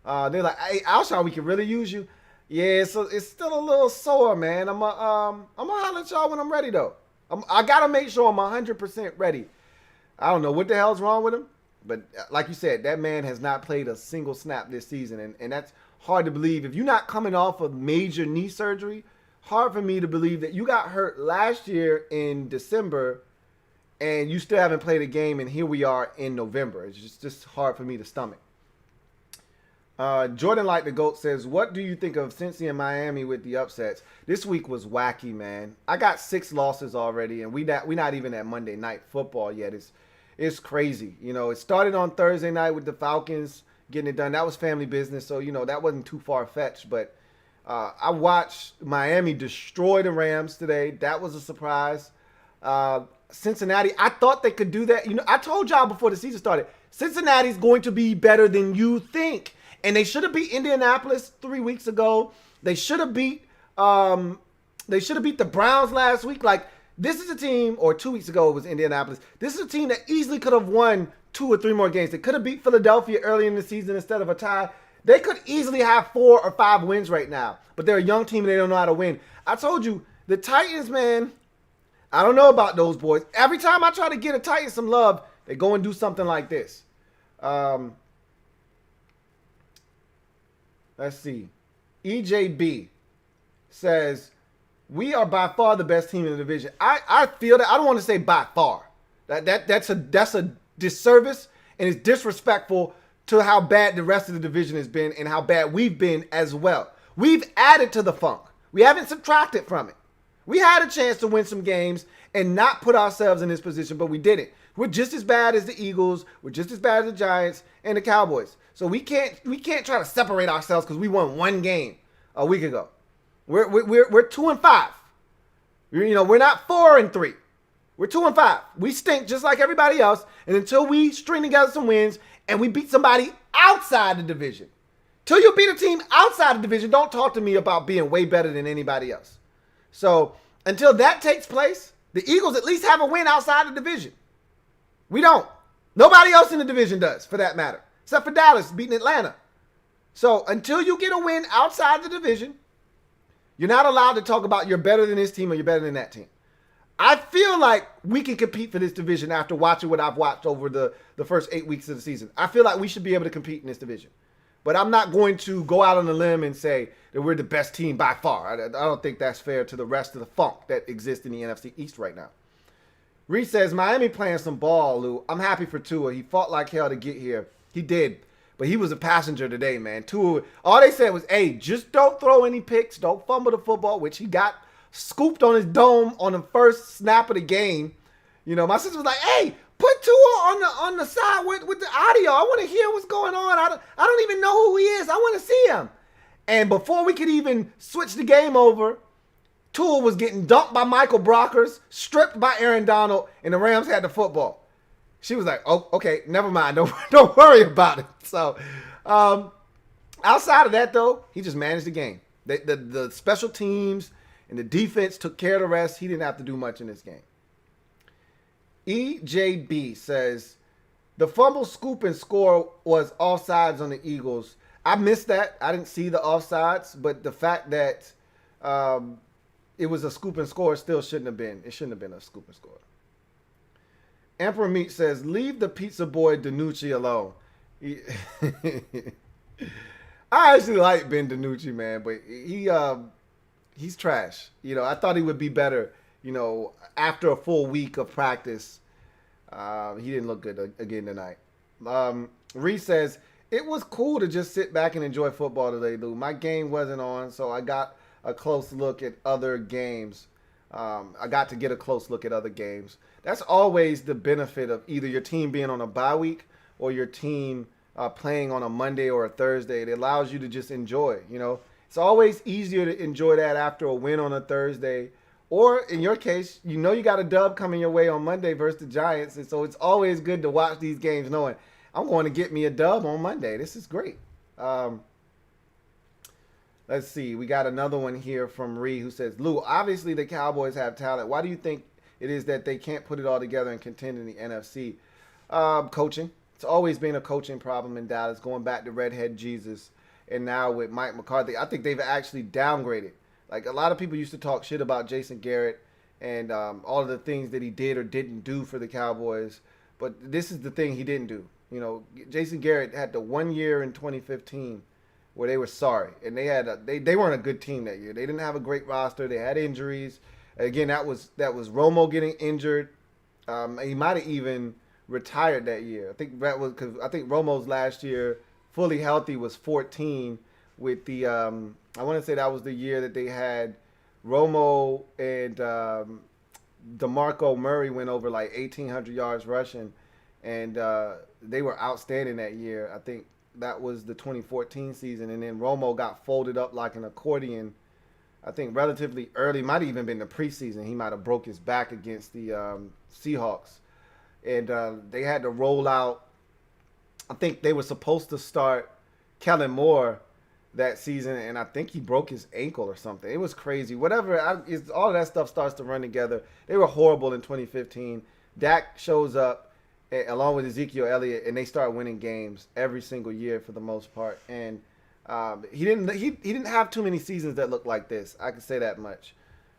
They're like, hey, Alshon, we can really use you. Yeah, so it's still a little sore, man. I'm gonna holler at y'all when I'm ready, though. I got to make sure I'm 100% ready. I don't know what the hell's wrong with him. But like you said, that man has not played a single snap this season. And that's hard to believe. If you're not coming off of major knee surgery, hard for me to believe that you got hurt last year in December and you still haven't played a game, and here we are in November. It's just hard for me to stomach. Jordan Like the GOAT says, what do you think of Cincy and Miami with the upsets? This week was wacky, man. I got 6 losses already, and we not even at Monday Night Football yet. It's crazy. You know, it started on Thursday night with the Falcons getting it done. That was family business, so, you know, that wasn't too far-fetched. But I watched Miami destroy the Rams today. That was a surprise. Cincinnati, I thought they could do that. You know, I told y'all before the season started, Cincinnati's going to be better than you think. And they should have beat Indianapolis 3 weeks ago. They should have beat the Browns last week. Like, this is a team, or 2 weeks ago it was Indianapolis. This is a team that easily could have won 2 or 3 more games. They could have beat Philadelphia early in the season instead of a tie. They could easily have 4 or 5 wins right now. But they're a young team and they don't know how to win. I told you, the Titans, man, I don't know about those boys. Every time I try to get a Titan some love, they go and do something like this. Let's see. EJB says, we are by far the best team in the division. I feel that. I don't want to say by far. That's a disservice, and it's disrespectful to how bad the rest of the division has been and how bad we've been as well. We've added to the funk. We haven't subtracted from it. We had a chance to win some games and not put ourselves in this position, but we didn't. We're just as bad as the Eagles. We're just as bad as the Giants and the Cowboys. So we can't try to separate ourselves because we won 1 game a week ago. We're 2-5. You know, we're not 4-3. We're 2-5. We stink just like everybody else. And until we string together some wins and we beat somebody outside the division, till you beat a team outside the division, don't talk to me about being way better than anybody else. So until that takes place, the Eagles at least have a win outside the division. We don't. Nobody else in the division does, for that matter, except for Dallas beating Atlanta. So until you get a win outside the division, you're not allowed to talk about you're better than this team or you're better than that team. I feel like we can compete for this division after watching what I've watched over the first 8 weeks of the season. I feel like we should be able to compete in this division. But I'm not going to go out on a limb and say that we're the best team by far. I don't think that's fair to the rest of the funk that exists in the NFC East right now. Reese says, Miami playing some ball, Lou. I'm happy for Tua. He fought like hell to get here. He did. But he was a passenger today, man. Tua, all they said was, hey, just don't throw any picks. Don't fumble the football, which he got scooped on his dome on the first snap of the game. You know, my sister was like, hey, put Tua on the side with the audio. I want to hear what's going on. I don't even know who he is. I want to see him. And before we could even switch the game over, Tua was getting dumped by Michael Brockers, stripped by Aaron Donald, and the Rams had the football. She was like, oh, okay, never mind. Don't worry about it. So outside of that, though, he just managed the game. The special teams and the defense took care of the rest. He didn't have to do much in this game. EJB says, the fumble, scoop, and score was offsides on the Eagles. I missed that. I didn't see the offsides, but the fact that it was a scoop and score still shouldn't have been. It shouldn't have been a scoop and score. Emperor Meat says, leave the pizza boy DiNucci alone. I actually like Ben DiNucci, man, but he's trash. You know, I thought he would be better, you know, after a full week of practice. He didn't look good again tonight. Reese says, it was cool to just sit back and enjoy football today, Lou. My game wasn't on, so I got a close look at other games. I got to get a close look at other games. That's always the benefit of either your team being on a bye week or your team playing on a Monday or a Thursday. It allows you to just enjoy, you know. It's always easier to enjoy that after a win on a Thursday. Or in your case, you know you got a dub coming your way on Monday versus the Giants. And so it's always good to watch these games knowing I'm going to get me a dub on Monday. This is great. Let's see. We got another one here from Ree who says, Lou, obviously the Cowboys have talent. Why do you think it is that they can't put it all together and contend in the NFC? Coaching. It's always been a coaching problem in Dallas, going back to Redhead Jesus. And now with Mike McCarthy, I think they've actually downgraded. Like, a lot of people used to talk shit about Jason Garrett and all of the things that he did or didn't do for the Cowboys. But this is the thing he didn't do. You know, Jason Garrett had the 1 year in 2015 where they were sorry. And they weren't a good team that year. They didn't have a great roster. They had injuries. Again, that was Romo getting injured. He might have even retired that year. I think that was because I think Romo's last year fully healthy was 14 with the I want to say that was the year that they had Romo and DeMarco Murray went over like 1,800 yards rushing, and they were outstanding that year. I think that was the 2014 season, and then Romo got folded up like an accordion. I think relatively early, might have even been the preseason. He might have broke his back against the Seahawks. And they had to roll out. I think they were supposed to start Kellen Moore that season, and I think he broke his ankle or something. It was crazy. Whatever, all of that stuff starts to run together. They were horrible in 2015. Dak shows up along with Ezekiel Elliott, and they start winning games every single year for the most part. And he didn't have too many seasons that looked like this. I can say that much.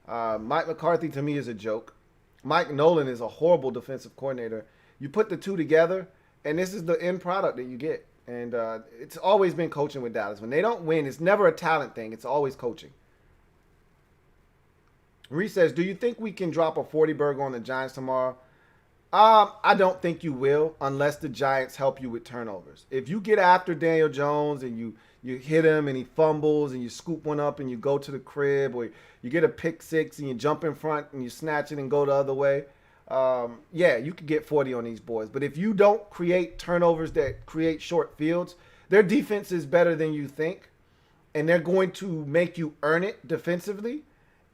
Mike McCarthy to me is a joke. Mike Nolan is a horrible defensive coordinator. You put the two together, and this is the end product that you get. And it's always been coaching with Dallas. When they don't win, it's never a talent thing. It's always coaching. Reese says, do you think we can drop a 40 burger on the Giants tomorrow? I don't think you will unless the Giants help you with turnovers. If you get after Daniel Jones and you hit him and he fumbles and you scoop one up and you go to the crib, or you get a pick six and you jump in front and you snatch it and go the other way, yeah, you could get 40 on these boys. But if you don't create turnovers that create short fields, their defense is better than you think, and they're going to make you earn it defensively,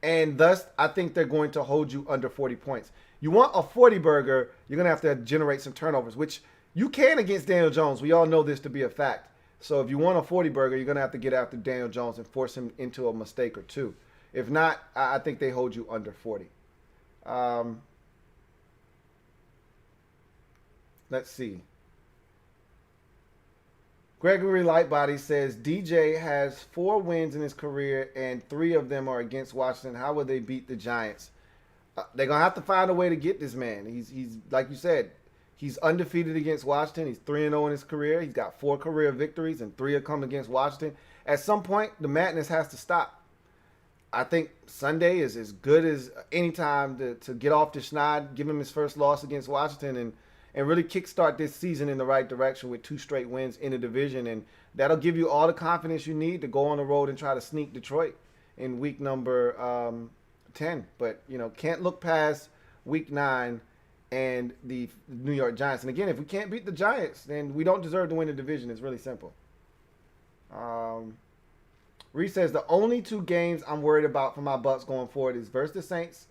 and thus I think they're going to hold you under 40 points. You want a 40 burger, you're going to have to generate some turnovers, which you can against Daniel Jones. We all know this to be a fact. So if you want a 40 burger, you're going to have to get after Daniel Jones and force him into a mistake or two. If not, I think they hold you under 40. Let's see. Gregory Lightbody says DJ has 4 wins in his career and 3 of them are against Washington. How will they beat the Giants? They're gonna have to find a way to get this man. He's like you said, he's undefeated against Washington. He's 3-0 in his career. He's got 4 career victories and 3 have come against Washington. At some point, the madness has to stop. I think Sunday is as good as any time to get off the schneid, give him his first loss against Washington, and really kickstart this season in the right direction with 2 straight wins in the division. And that'll give you all the confidence you need to go on the road and try to sneak Detroit in week number 10. But, can't look past week 9 and the New York Giants. And again, if we can't beat the Giants, then we don't deserve to win the division. It's really simple. Reese says the only 2 games I'm worried about for my Bucks going forward is versus the Saints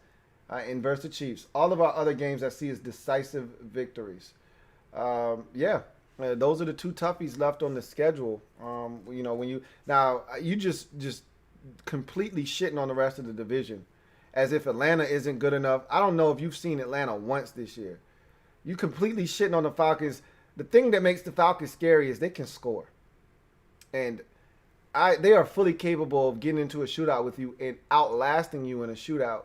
and versus the Chiefs. All of our other games I see as decisive victories. Those are the 2 toughies left on the schedule. You just completely shitting on the rest of the division as if Atlanta isn't good enough. I don't know if you've seen Atlanta once this year. You completely shitting on the Falcons. The thing that makes the Falcons scary is they can score. And they are fully capable of getting into a shootout with you and outlasting you in a shootout.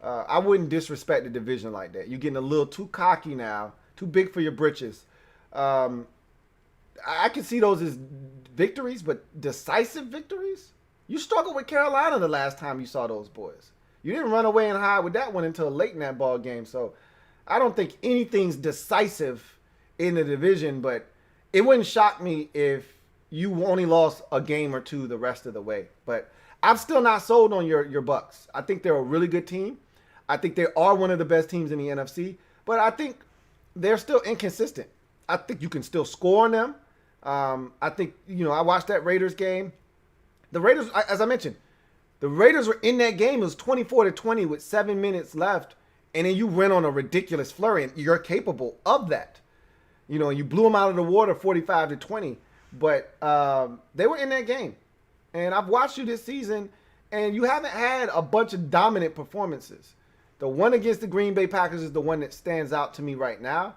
I wouldn't disrespect the division like that. You're getting a little too cocky now, too big for your britches. I can see those as victories, but decisive victories? You struggled with Carolina the last time you saw those boys. You didn't run away and hide with that one until late in that ball game. So I don't think anything's decisive in the division, but it wouldn't shock me if you only lost a game or 2 the rest of the way. But I'm still not sold on your Bucks. I think they're a really good team. I think they are one of the best teams in the NFC. But I think they're still inconsistent. I think you can still score on them. I think, I watched that Raiders game. The Raiders, as I mentioned, the Raiders were in that game. It was 24-20 with 7 minutes left. And then you went on a ridiculous flurry. And you're capable of that. You blew them out of the water 45-20. But they were in that game. And I've watched you this season, and you haven't had a bunch of dominant performances. The one against the Green Bay Packers is the one that stands out to me right now.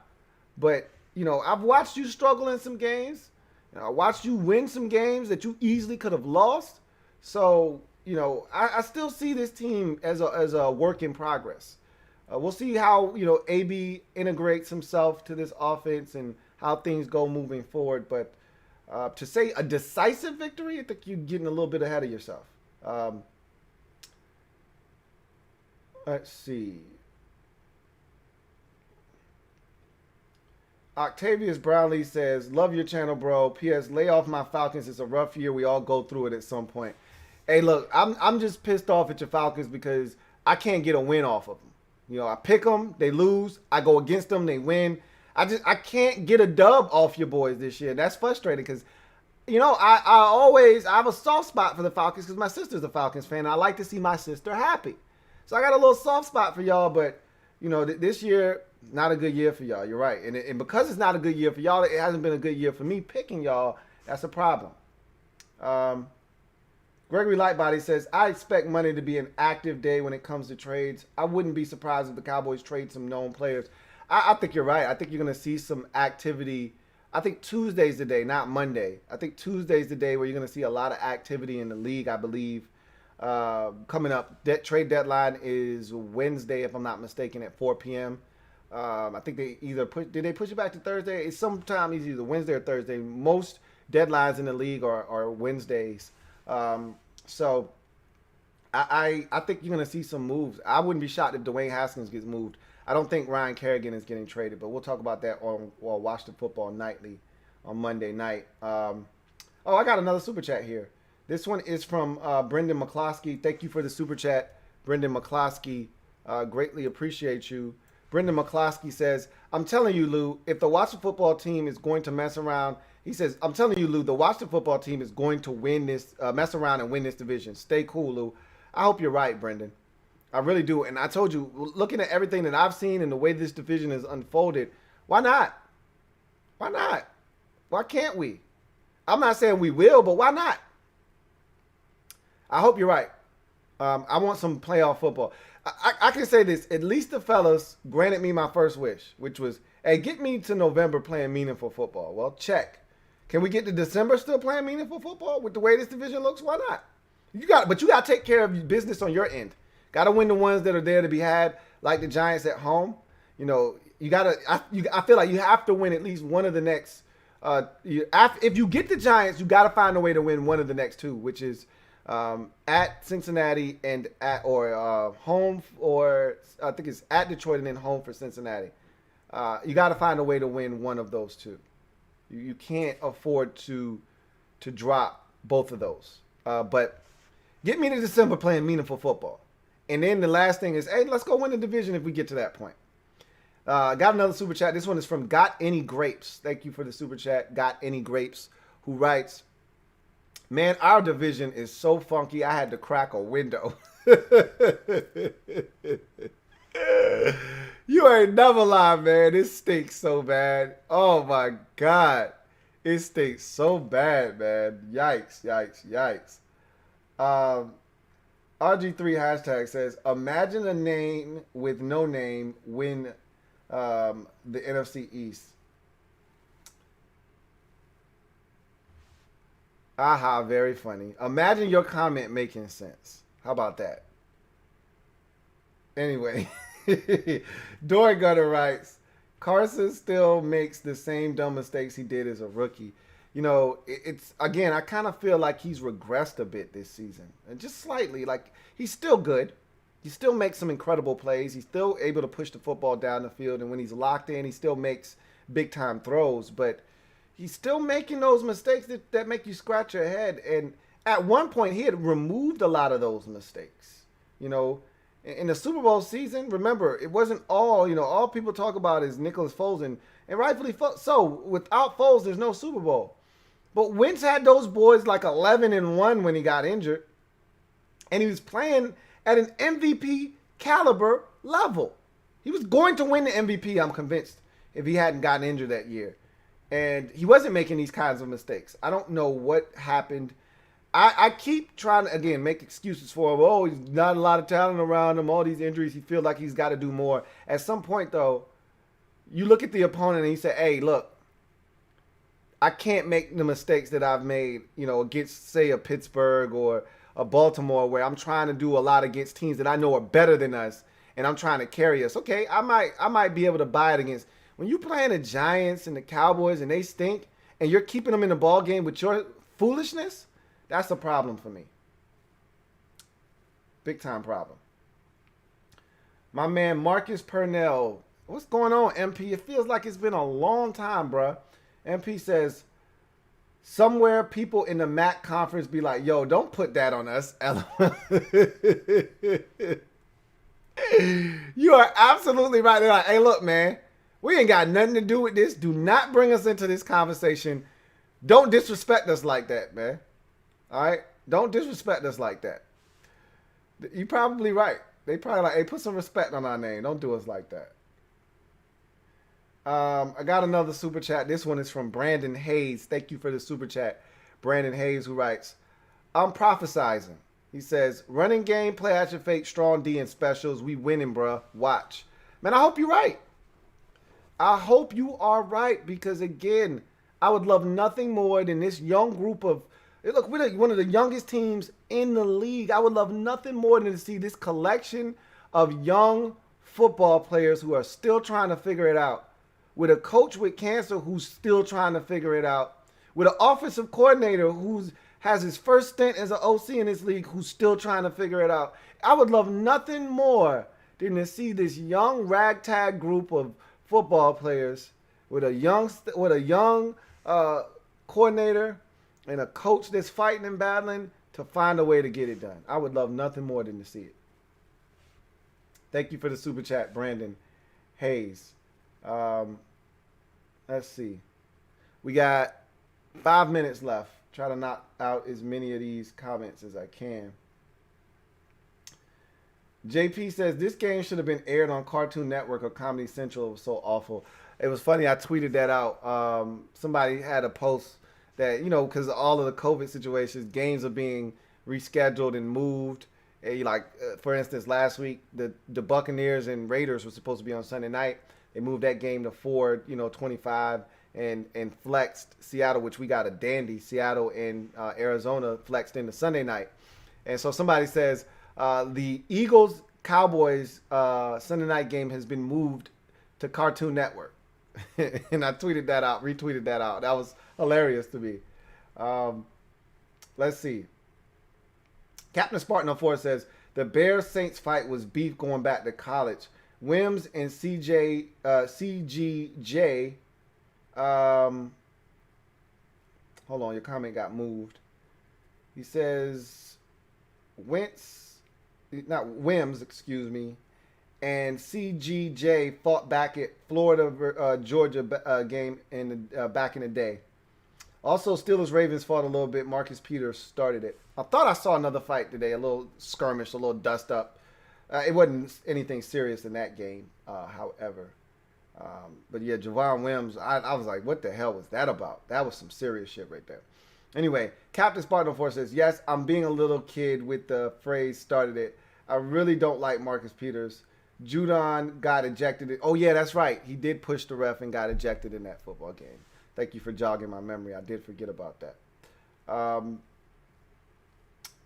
But, I've watched you struggle in some games. I watched you win some games that you easily could have lost. So, I still see this team as a work in progress. We'll see how, A.B. integrates himself to this offense and how things go moving forward. But to say a decisive victory, I think you're getting a little bit ahead of yourself. Let's see. Octavius Brownlee says, love your channel, bro. P.S. Lay off my Falcons. It's a rough year. We all go through it at some point. Hey, look, I'm just pissed off at your Falcons because I can't get a win off of them. I pick them, they lose. I go against them, they win. I can't get a dub off your boys this year. That's frustrating because, I have a soft spot for the Falcons because my sister's a Falcons fan. And I like to see my sister happy. So I got a little soft spot for y'all, but, this year, not a good year for y'all. You're right. And because it's not a good year for y'all, it hasn't been a good year for me picking y'all. That's a problem. Gregory Lightbody says, I expect Monday to be an active day when it comes to trades. I wouldn't be surprised if the Cowboys trade some known players. I think you're right. I think you're going to see some activity. I think Tuesday's the day, not Monday. I think Tuesday's the day where you're going to see a lot of activity in the league, I believe. Coming up, trade deadline is Wednesday, if I'm not mistaken, at 4 p.m. I think they either did they push it back to Thursday? It's sometime either Wednesday or Thursday. Most deadlines in the league are Wednesdays. So I think you're going to see some moves. I wouldn't be shocked if Dwayne Haskins gets moved. I don't think Ryan Kerrigan is getting traded, but we'll talk about that on Watch the Football Nightly on Monday night. I got another super chat here. This one is from Brendan McCloskey. Thank you for the super chat, Brendan McCloskey. Greatly appreciate you. Brendan McCloskey says, I'm telling you, Lou, if the Washington football team is going to mess around, he says, I'm telling you, Lou, the Washington football team is going to win this, mess around and win this division. Stay cool, Lou. I hope you're right, Brendan. I really do. And I told you, looking at everything that I've seen and the way this division is unfolded, why not? Why not? Why can't we? I'm not saying we will, but why not? I hope you're right. I want some playoff football. I can say this. At least the fellas granted me my first wish, which was, hey, get me to November playing meaningful football. Well, check. Can we get to December still playing meaningful football with the way this division looks? Why not? But you got to take care of your business on your end. Got to win the ones that are there to be had, like the Giants at home. You know, you got to. I feel like you have to win at least one of the next. If you get the Giants, you got to find a way to win one of the next two, which is at Cincinnati and home, or I think it's at Detroit and then home for Cincinnati. You got to find a way to win one of those two. You can't afford to drop both of those. But get me to December playing meaningful football. And then the last thing is, hey, let's go win the division if we get to that point. Got another super chat. This one is from Got Any Grapes. Thank you for the super chat, Got Any Grapes, who writes, man, our division is so funky, I had to crack a window. You ain't never lied, man. It stinks so bad. Oh, my God. It stinks so bad, man. Yikes, yikes, yikes. RG3 hashtag says, imagine a name with no name win the NFC East. Aha, very funny. Imagine your comment making sense. How about that? Anyway, Dory Gutter writes, Carson still makes the same dumb mistakes he did as a rookie. You know, it's again, I kind of feel like he's regressed a bit this season. And just slightly. Like, he's still good. He still makes some incredible plays. He's still able to push the football down the field. And when he's locked in, he still makes big-time throws. But he's still making those mistakes that make you scratch your head. And at one point, he had removed a lot of those mistakes. You know, in the Super Bowl season, remember, it wasn't all people talk about is Nicholas Foles. And rightfully so. Without Foles, there's no Super Bowl. But Wentz had those boys like 11-1 when he got injured. And he was playing at an MVP caliber level. He was going to win the MVP, I'm convinced, if he hadn't gotten injured that year. And he wasn't making these kinds of mistakes. I don't know what happened. I keep trying to, again, make excuses for him. Oh, he's not a lot of talent around him. All these injuries. He feels like he's got to do more. At some point, though, you look at the opponent and you say, hey, look, I can't make the mistakes that I've made, against, say, a Pittsburgh or a Baltimore, where I'm trying to do a lot against teams that I know are better than us, and I'm trying to carry us. Okay, I might be able to buy it against. When you playing the Giants and the Cowboys and they stink, and you're keeping them in the ball game with your foolishness, that's a problem for me. Big time problem. My man Marcus Purnell, what's going on, MP? It feels like it's been a long time, bruh. MP says, somewhere people in the MAC conference be like, yo, don't put that on us. You are absolutely right. They're like, hey, look, man, we ain't got nothing to do with this. Do not bring us into this conversation. Don't disrespect us like that, man. All right? Don't disrespect us like that. You're probably right. They probably like, hey, put some respect on our name. Don't do us like that. I got another super chat. This one is from Brandon Hayes. Thank you for the super chat. Brandon Hayes, who writes, I'm prophesizing. He says, running game, play at your fake, strong D and specials. We winning, bruh. Watch. Man, I hope you're right. I hope you are right, because, again, I would love nothing more than this young group of, look, we're one of the youngest teams in the league. I would love nothing more than to see this collection of young football players who are still trying to figure it out, with a coach with cancer who's still trying to figure it out, with an offensive coordinator who has his first stint as an OC in this league who's still trying to figure it out. I would love nothing more than to see this young ragtag group of football players with a young coordinator and a coach that's fighting and battling to find a way to get it done. I would love nothing more than to see it. Thank you for the super chat, Brandon Hayes. Let's see. We got 5 minutes left. Try to knock out as many of these comments as I can. JP says, this game should have been aired on Cartoon Network or Comedy Central. It was so awful. It was funny. I tweeted that out. Somebody had a post that, because of all of the COVID situations, games are being rescheduled and moved. For instance, last week, the Buccaneers and Raiders were supposed to be on Sunday night. They moved that game to 4:25, and flexed Seattle, which we got a dandy. Seattle and Arizona flexed into Sunday night. And so somebody says the Eagles Cowboys Sunday night game has been moved to Cartoon Network. And I tweeted that out, retweeted that out. That was hilarious to me. Let's see. Captain Spartan 04 says the Bears Saints fight was beef going back to college. Wims and CGJ. Hold on, your comment got moved. He says Wims, excuse me, and CGJ fought back at Florida Georgia game back in the day. Also, Steelers Ravens fought a little bit. Marcus Peters started it. I thought I saw another fight today, a little skirmish, a little dust up. It wasn't anything serious in that game, however. But yeah, Javon Wims, I was like, what the hell was that about? That was some serious shit right there. Anyway, Captain Spartan 4 says, yes, I'm being a little kid with the phrase started it. I really don't like Marcus Peters. Judon got ejected. Oh, yeah, that's right. He did push the ref and got ejected in that football game. Thank you for jogging my memory. I did forget about that.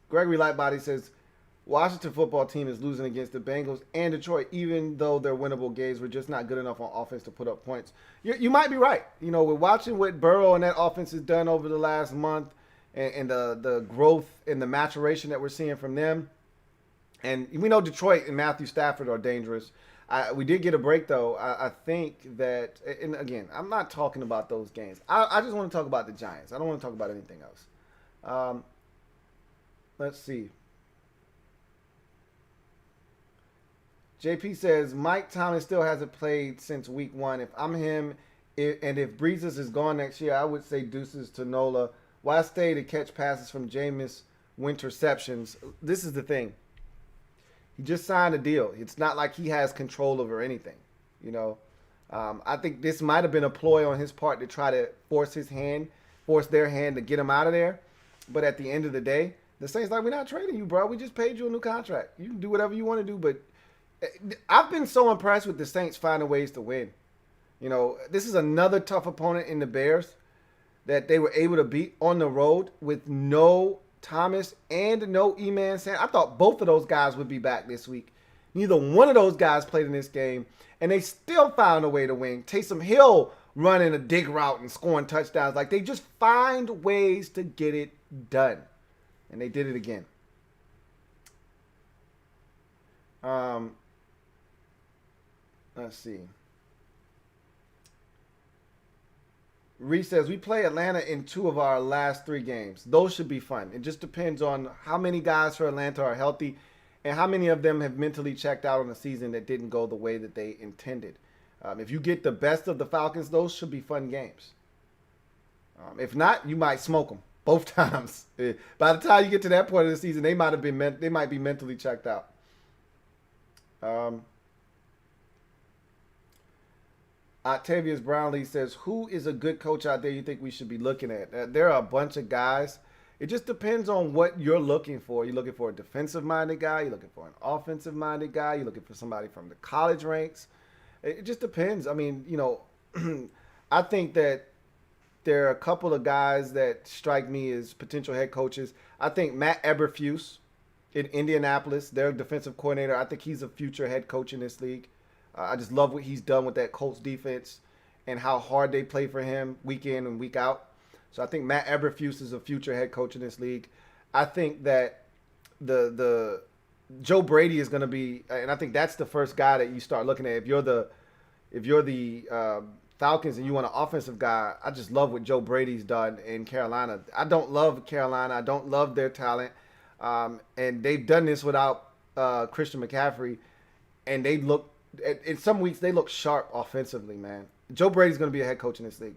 Gregory Lightbody says, Washington football team is losing against the Bengals and Detroit, even though they're winnable games. We're just not good enough on offense to put up points. You might be right. You know, we're watching what Burrow and that offense has done over the last month and the growth and the maturation that we're seeing from them. And we know Detroit and Matthew Stafford are dangerous. We did get a break, though. I think that, and again, I'm not talking about those games. I just want to talk about the Giants. I don't want to talk about anything else. Let's see. JP says, Mike Thomas still hasn't played since week 1. If I'm him, and if Breezes is gone next year, I would say deuces to Nola. Why stay to catch passes from Jameis Winterceptions? This is the thing. He just signed a deal. It's not like he has control over anything, you know. I think this might have been a ploy on his part to try to force their hand to get him out of there. But at the end of the day, the Saints like, we're not trading you, bro. We just paid you a new contract. You can do whatever you want to do. But I've been so impressed with the Saints finding ways to win. You know, this is another tough opponent in the Bears that they were able to beat on the road with no Thomas and no E-Man Sand. I thought both of those guys would be back this week. Neither one of those guys played in this game, and they still found a way to win. Taysom Hill running a dig route and scoring touchdowns. Like, they just find ways to get it done. And they did it again. Let's see. Reese says, we play Atlanta in 2 of our last 3 games. Those should be fun. It just depends on how many guys for Atlanta are healthy and how many of them have mentally checked out on a season that didn't go the way that they intended. If you get the best of the Falcons, those should be fun games. If not, you might smoke them both times. By the time you get to that point of the season, they might be mentally checked out. Octavius Brownlee says, who is a good coach out there you think we should be looking at? There are a bunch of guys. It just depends on what you're looking for. You're looking for a defensive-minded guy. You're looking for an offensive-minded guy. You're looking for somebody from the college ranks. It just depends. I mean, you know, I think that there are a couple of guys that strike me as potential head coaches. I think Matt Eberflus in Indianapolis, their defensive coordinator, I think he's a future head coach in this league. I just love what he's done with that Colts defense and how hard they play for him week in and week out. So I think Matt Eberflus is a future head coach in this league. I think that the Joe Brady is going to be, and I think that's the first guy that you start looking at. If you're the Falcons and you want an offensive guy, I just love what Joe Brady's done in Carolina. I don't love Carolina. I don't love their talent. And they've done this without Christian McCaffrey, and they look. In some weeks, they look sharp offensively, man. Joe Brady's going to be a head coach in this league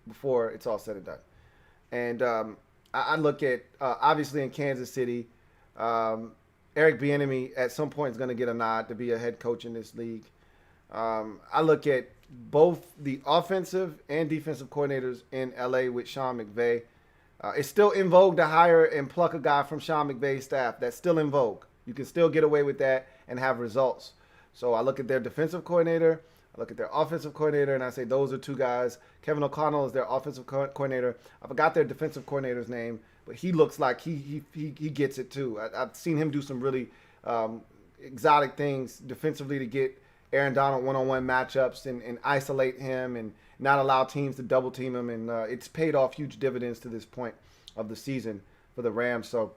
before it's all said and done. And I look at, obviously in Kansas City, Eric Bieniemy at some point is going to get a nod to be a head coach in this league. I look at both the offensive and defensive coordinators in L.A. with Sean McVay. It's still in vogue to hire and pluck a guy from Sean McVay's staff. That's still in vogue. You can still get away with that and have results. So I look at their defensive coordinator. I look at their offensive coordinator, and I say those are two guys. Kevin O'Connell is their offensive coordinator. I forgot their defensive coordinator's name, but he looks like he gets it too. I've seen him do some really exotic things defensively to get Aaron Donald one-on-one matchups and isolate him and not allow teams to double team him. And it's paid off huge dividends to this point of the season for the Rams. So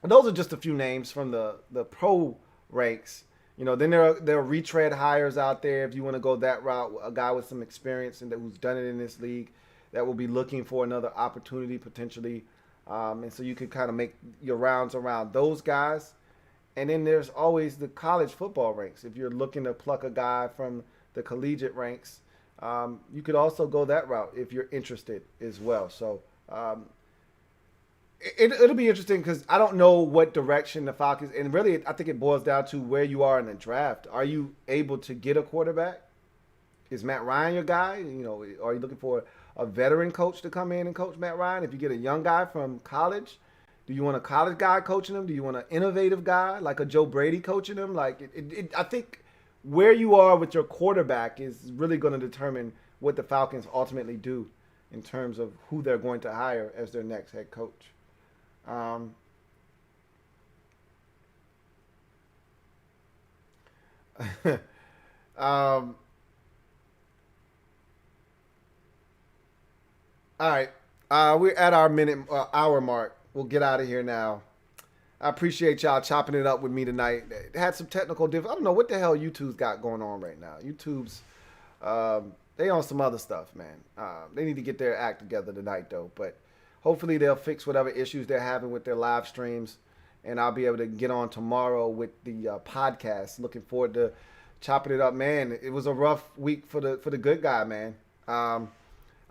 those are just a few names from the pro ranks. You know, then there are retread hires out there if you want to go that route. A guy with some experience and who's done it in this league that will be looking for another opportunity potentially. And so you can kind of make your rounds around those guys. And then there's always the college football ranks. If you're looking to pluck a guy from the collegiate ranks, you could also go that route if you're interested as well. So it'll be interesting because I don't know what direction the Falcons, and really I think it boils down to where you are in the draft. Are you able to get a quarterback? Is Matt Ryan your guy? You know, are you looking for a veteran coach to come in and coach Matt Ryan? If you get a young guy from college, do you want a college guy coaching him? Do you want an innovative guy like a Joe Brady coaching him? Like I think where you are with your quarterback is really going to determine what the Falcons ultimately do in terms of who they're going to hire as their next head coach. All right, we're at our hour mark. We'll get out of here now. I appreciate y'all chopping it up with me tonight. It had some technical difficulties. I don't know what the hell YouTube's got going on right now. YouTube's they on some other stuff, man. They need to get their act together tonight, though. But hopefully they'll fix whatever issues they're having with their live streams, and I'll be able to get on tomorrow with the podcast. Looking forward to chopping it up, man. It was a rough week for the good guy, man. I'm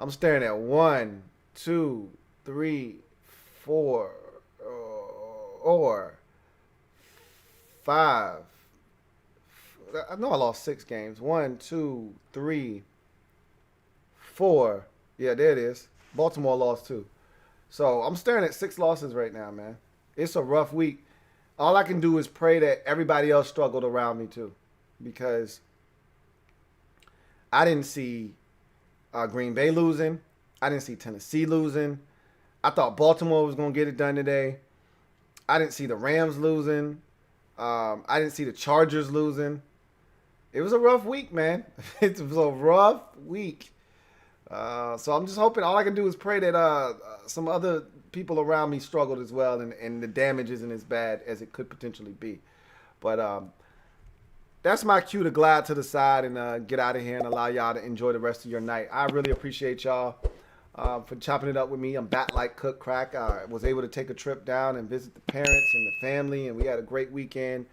staring at 1, 2, 3, 4, or 5. I know I lost 6 games. 1, 2, 3, 4. Yeah, there it is. Baltimore lost 2. So I'm staring at 6 losses right now, man. It's a rough week. All I can do is pray that everybody else struggled around me too, because I didn't see Green Bay losing. I didn't see Tennessee losing. I thought Baltimore was going to get it done today. I didn't see the Rams losing. I didn't see the Chargers losing. It was a rough week, man. It was a rough week. So I'm just hoping, all I can do is pray that some other people around me struggled as well, and the damage isn't as bad as it could potentially be. But that's my cue to glide to the side and get out of here and allow y'all to enjoy the rest of your night. I really appreciate y'all for chopping it up with me. I'm back like cook crack. I was able to take a trip down and visit the parents and the family, and we had a great weekend.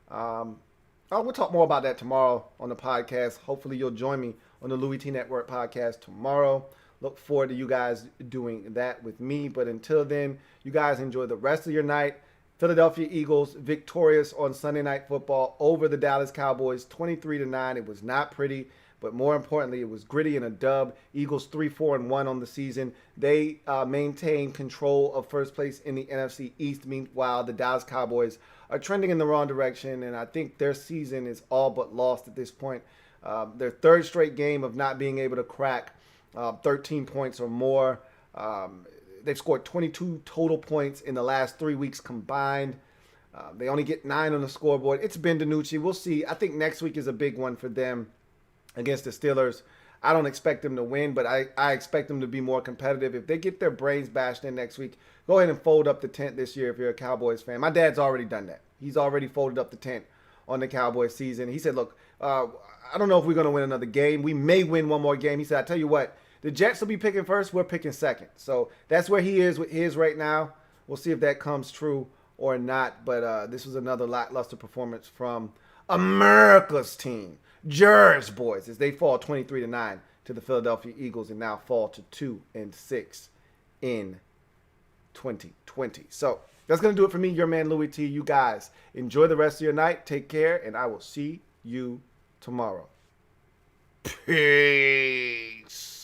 We'll talk more about that tomorrow on the podcast. Hopefully you'll join me on the LouieTeeNetwork podcast tomorrow. Look forward to you guys doing that with me. But until then, you guys enjoy the rest of your night. Philadelphia Eagles victorious on Sunday Night Football over the Dallas Cowboys 23-9. It was not pretty, but more importantly, it was gritty and a dub. Eagles 3-4-1 on the season. They maintain control of first place in the NFC East. Meanwhile, the Dallas Cowboys are trending in the wrong direction, and I think their season is all but lost at this point. Their third straight game of not being able to crack 13 points or more. They've scored 22 total points in the last 3 weeks combined. They only get 9 on the scoreboard. It's Ben DiNucci. We'll see. I think next week is a big one for them against the Steelers. I don't expect them to win, but I expect them to be more competitive. If they get their brains bashed in next week, go ahead and fold up the tent this year if you're a Cowboys fan. My dad's already done that. He's already folded up the tent on the Cowboys season. He said, look, I don't know if we're going to win another game. We may win one more game. He said, I tell you what, the Jets will be picking first. We're picking second. So that's where he is with his right now. We'll see if that comes true or not. But this was another lackluster performance from America's team, Jers boys, as they fall 23-9 to the Philadelphia Eagles and now fall to 2-6 in 2020. So that's going to do it for me, your man Louie T. You guys enjoy the rest of your night. Take care, and I will see you tomorrow. Peace.